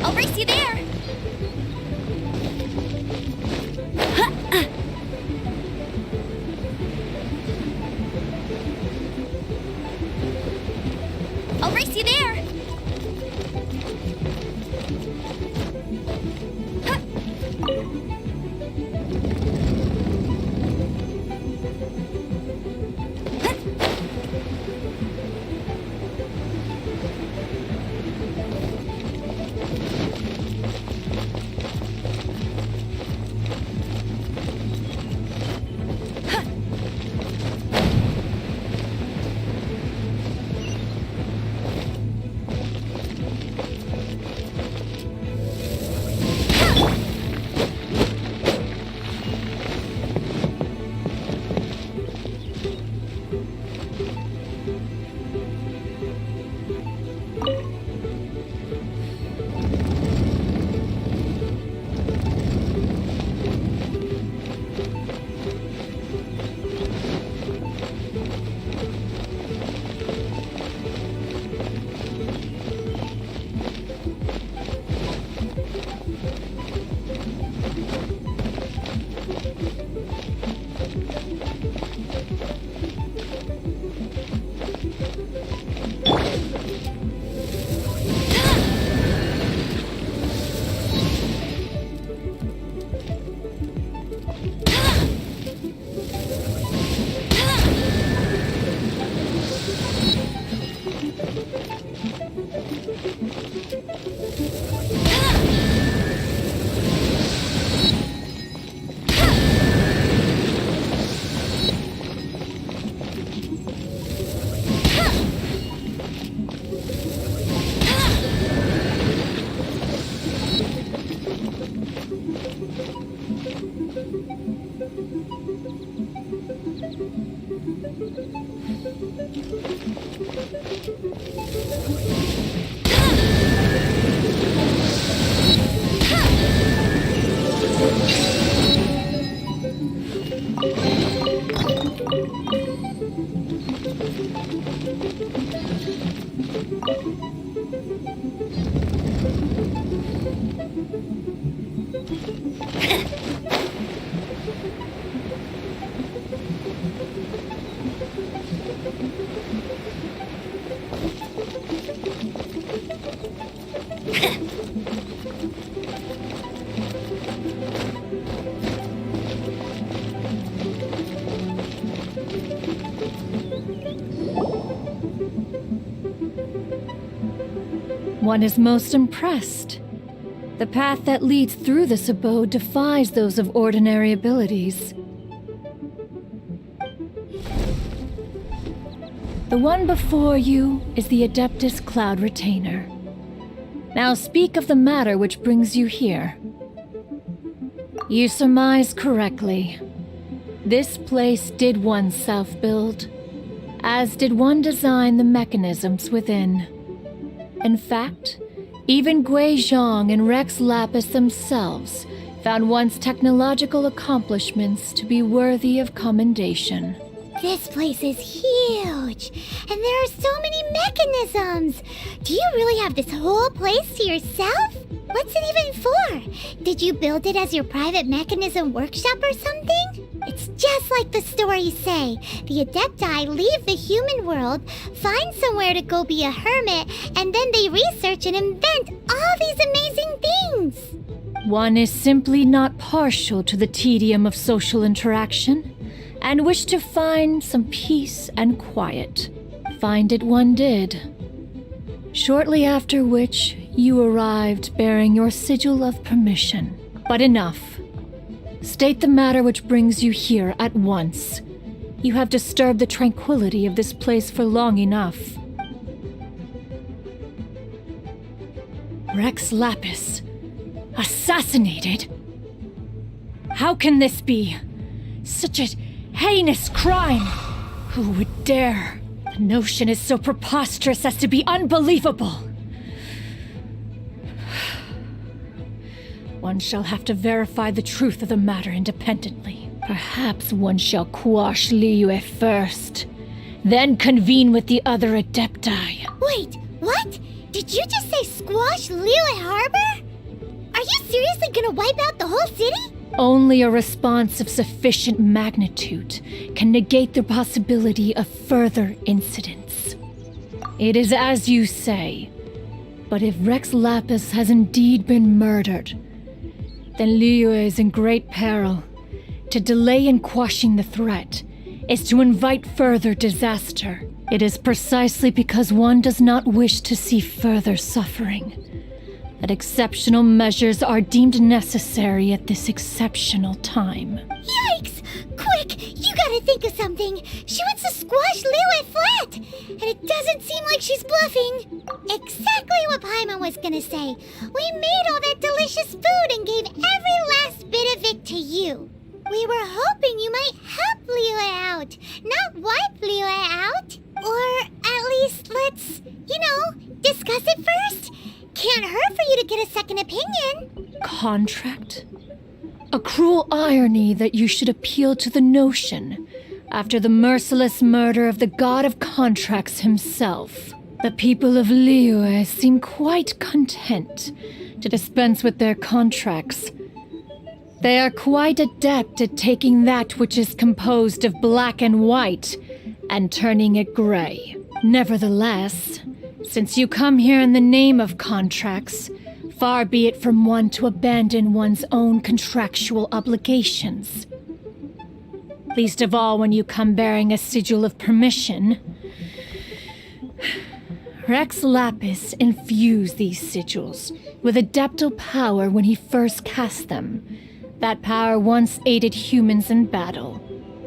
I'll race you there! I'll race you there! One is most impressed. The path that leads through this abode defies those of ordinary abilities. The one before you is the Adeptus Cloud Retainer. Now speak of the matter which brings you here. You surmise correctly. This place did one self-build, as did one design the mechanisms within. In fact, even Gui Zhang and Rex Lapis themselves found one's technological accomplishments to be worthy of commendation. This place is huge, and there are so many mechanisms. Do you really have this whole place to yourself? What's it even for? Did you build it as your private mechanism workshop or something? It's just like the stories say. The Adepti leave the human world, find somewhere to go be a hermit, and then they research and invent all these amazing things. One is simply not partial to the tedium of social interaction, and wished to find some peace and quiet. Find it one did. Shortly after which, you arrived bearing your sigil of permission. But enough. State the matter which brings you here at once. You have disturbed the tranquility of this place for long enough. Rex Lapis. Assassinated? How can this be? Such a heinous crime! Who would dare? The notion is so preposterous as to be unbelievable. One shall have to verify the truth of the matter independently. Perhaps one shall quash Liyue first, then convene with the other Adepti. Wait, what? Did you just say squash Liyue Harbor? Are you seriously gonna wipe out the whole city? Only a response of sufficient magnitude can negate the possibility of further incidents. It is as you say, but if Rex Lapis has indeed been murdered, then Liyue is in great peril. To delay in quashing the threat is to invite further disaster. It is precisely because one does not wish to see further suffering that exceptional measures are deemed necessary at this exceptional time. Yikes! Quick, you gotta think of something. She wants to squash Liyue flat, and it doesn't seem like she's bluffing. Exactly what Paimon was gonna say. We made all that delicious food and gave every last bit of it to you. We were hoping you might help Liyue out, not wipe Liyue out. Or at least let's, discuss it first. Can't hurt for you to get a second opinion. Contract? A cruel irony that you should appeal to the notion after the merciless murder of the god of contracts himself. The people of Liyue seem quite content to dispense with their contracts. They are quite adept at taking that which is composed of black and white and turning it gray. Nevertheless, since you come here in the name of contracts, far be it from one to abandon one's own contractual obligations. Least of all when you come bearing a sigil of permission. Rex Lapis infused these sigils with adeptal power when he first cast them. That power once aided humans in battle.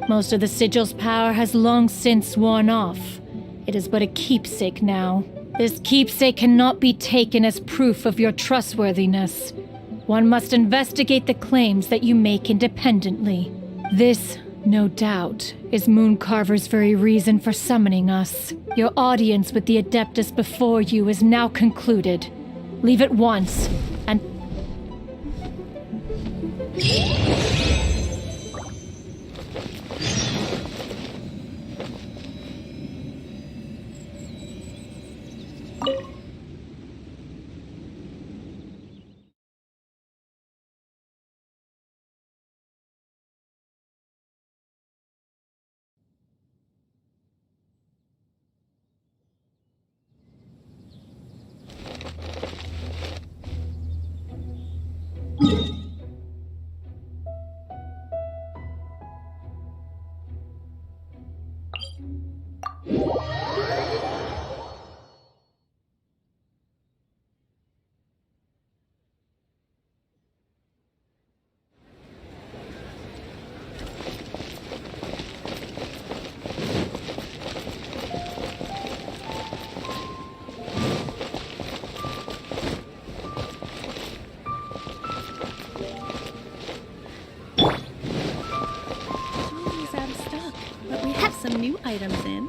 Most of the sigil's power has long since worn off. It is but a keepsake now. This keepsake cannot be taken as proof of your trustworthiness. One must investigate the claims that you make independently. This, no doubt, is Mooncarver's very reason for summoning us. Your audience with the Adeptus before you is now concluded. Leave at once, and... new items in.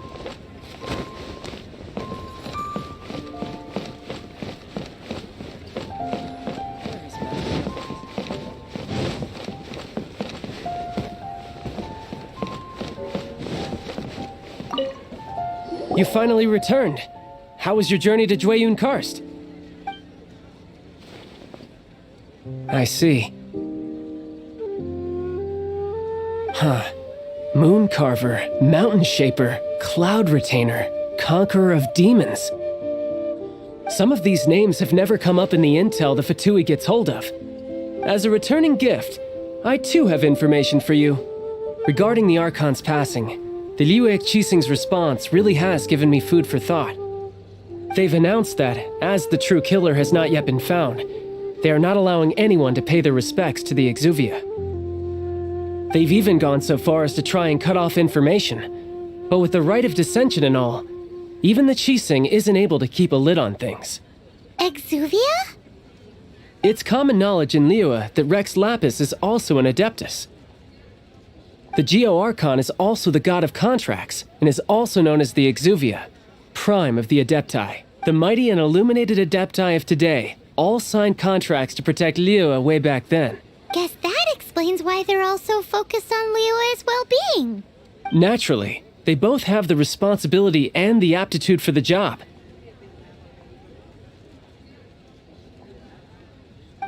You finally returned. How was your journey to Jueyun Karst? I see. Huh. Moon Carver, Mountain Shaper, Cloud Retainer, Conqueror of Demons. Some of these names have never come up in the intel the Fatui gets hold of. As a returning gift, I too have information for you. Regarding the Archon's passing, the Liyue Qixing's response really has given me food for thought. They've announced that, as the true killer has not yet been found, they are not allowing anyone to pay their respects to the Exuvia. They've even gone so far as to try and cut off information. But with the right of dissension and all, even the Qixing isn't able to keep a lid on things. Exuvia? It's common knowledge in Liyue that Rex Lapis is also an Adeptus. The Geo-Archon is also the god of contracts, and is also known as the Exuvia, prime of the Adepti. The mighty and illuminated Adepti of today all signed contracts to protect Liyue way back then. Guess that explains why they're all so focused on Liyue's well-being. Naturally, they both have the responsibility and the aptitude for the job.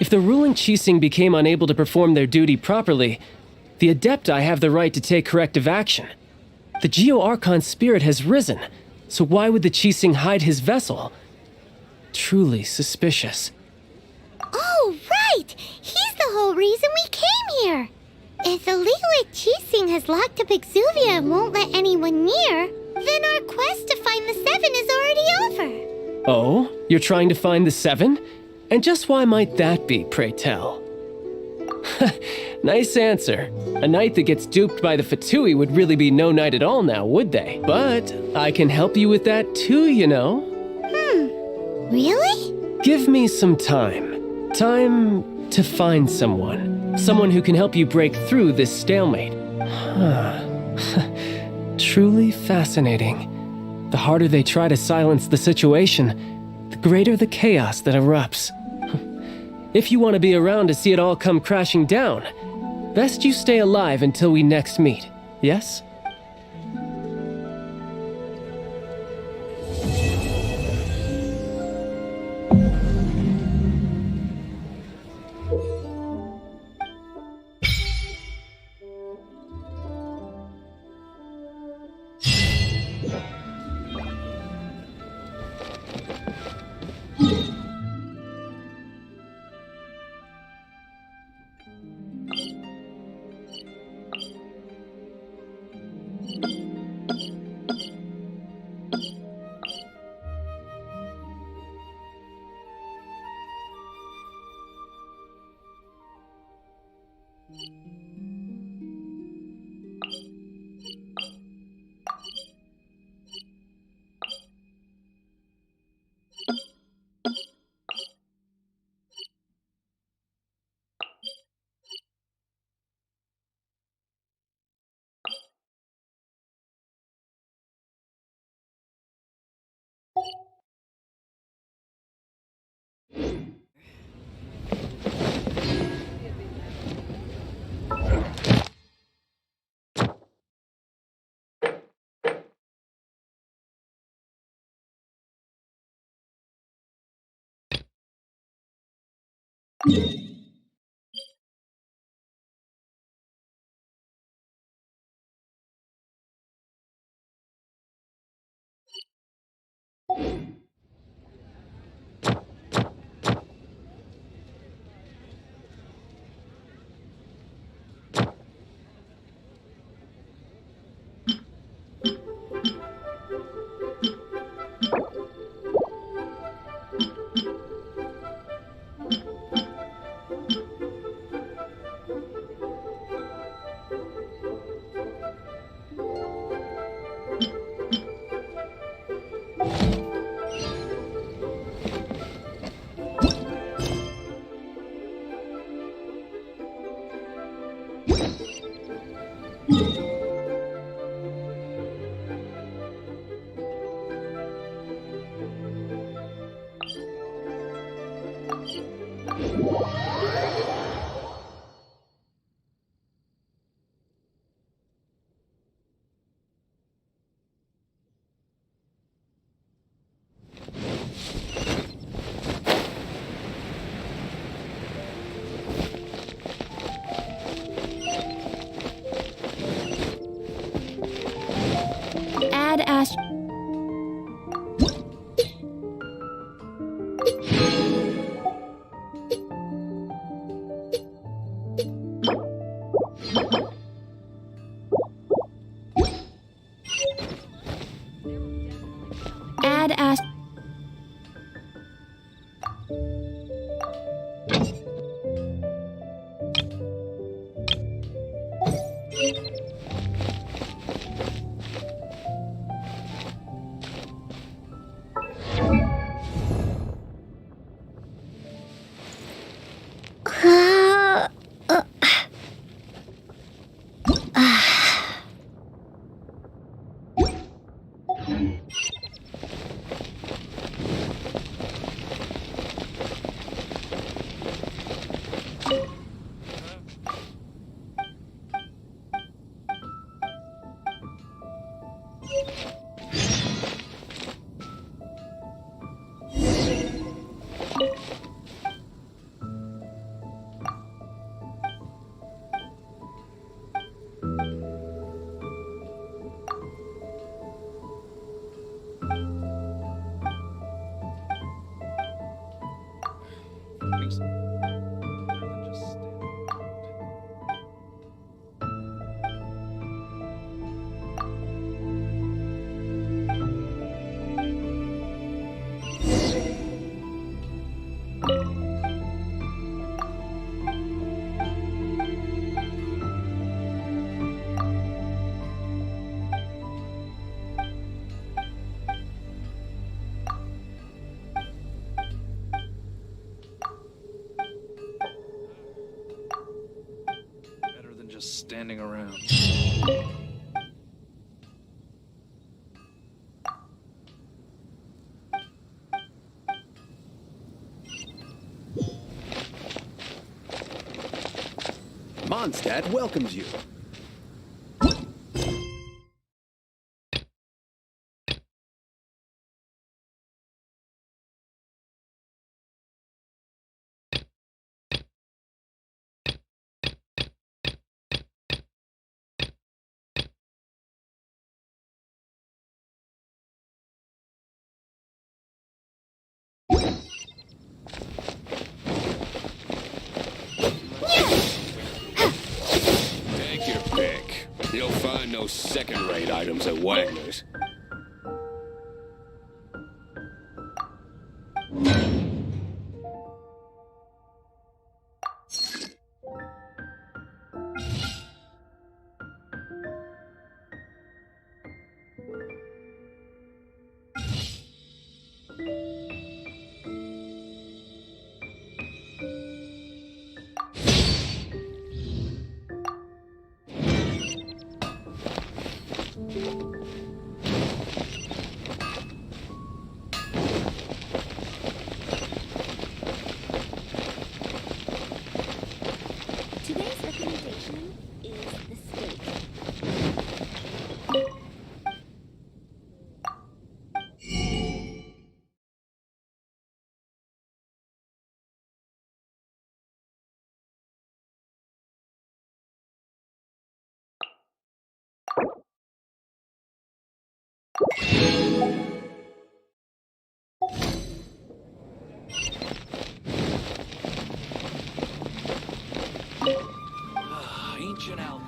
If the ruling Qixing became unable to perform their duty properly, the Adepti have the right to take corrective action. The Geo-Archon's spirit has risen, so why would the Qixing hide his vessel? Truly suspicious. Oh, right! He's the whole reason we came here! If the Liyue Qixing has locked up Exuvia and won't let anyone near, then our quest to find the Seven is already over. Oh? You're trying to find the Seven? And just why might that be, pray tell? Nice answer. A knight that gets duped by the Fatui would really be no knight at all now, would they? But I can help you with that too, you know. Really? Give me some time. Time to find someone. Someone who can help you break through this stalemate. Truly fascinating. The harder they try to silence the situation, the greater the chaos that erupts. If you want to be around to see it all come crashing down, best you stay alive until we next meet, yes? Add ast. Add ast. Standing around. Mondstadt welcomes you. Take your pick. You'll find no second-rate items at Wagner's. Today's recommendation is the steak. Ancient Alpha.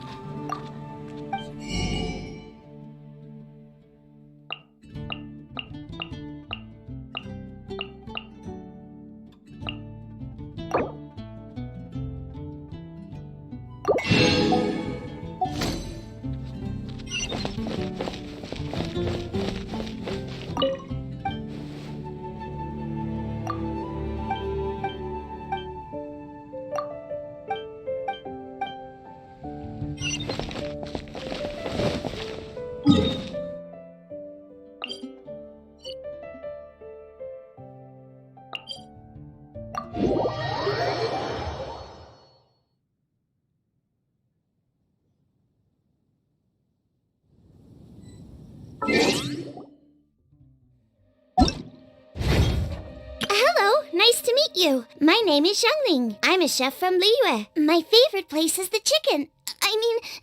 meet you. My name is Xiangling. I'm a chef from Liyue. My favorite place is the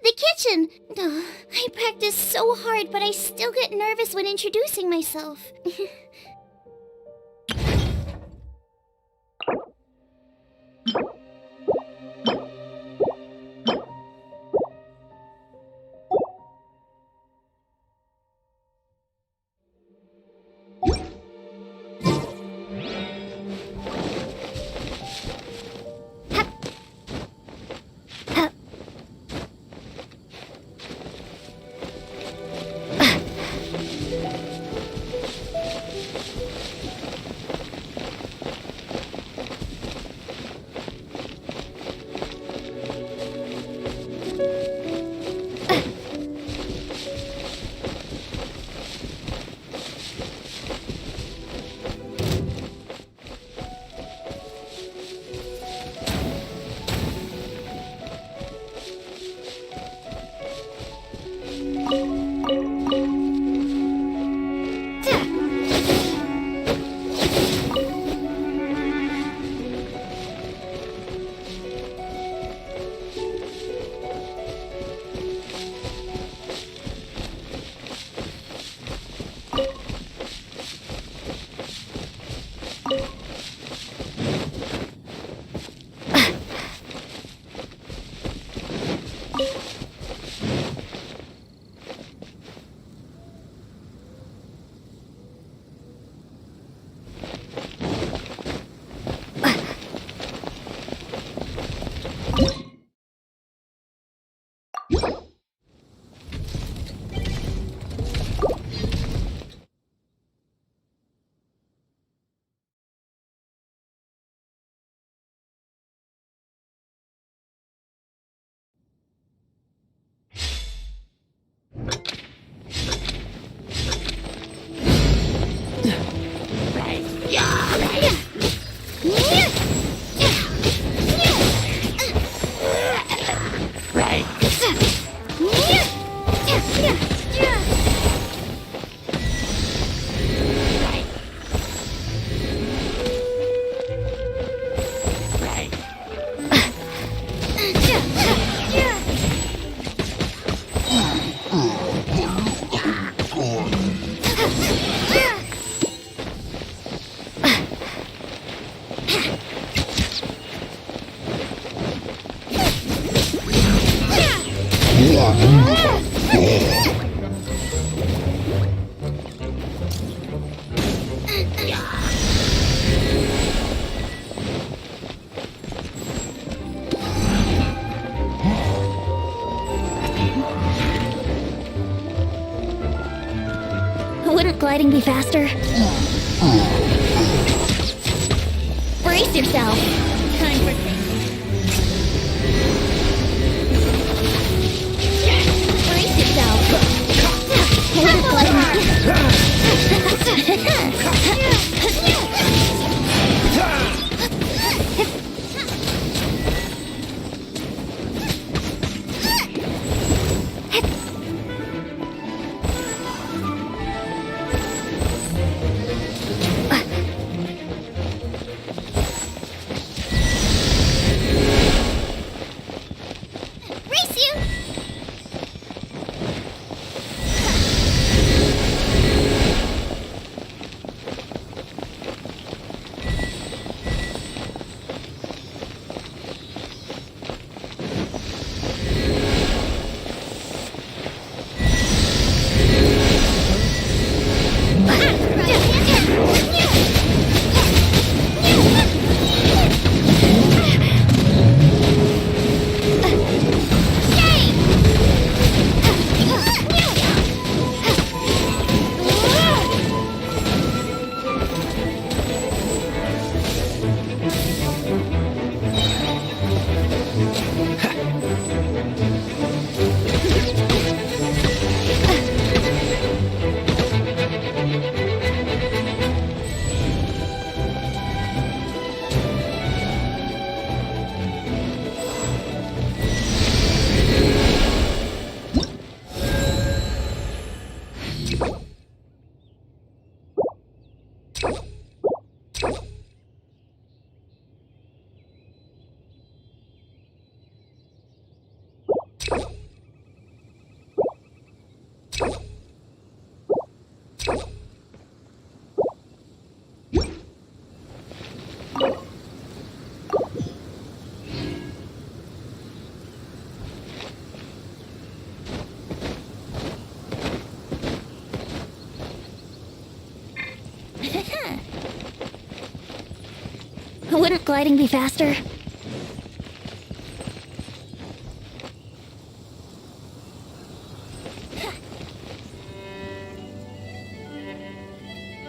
the kitchen. Oh, I practice so hard, but I still get nervous when introducing myself. Wouldn't gliding be faster? Brace yourself. Time for brace yourself. Wouldn't Shouldn't gliding be faster?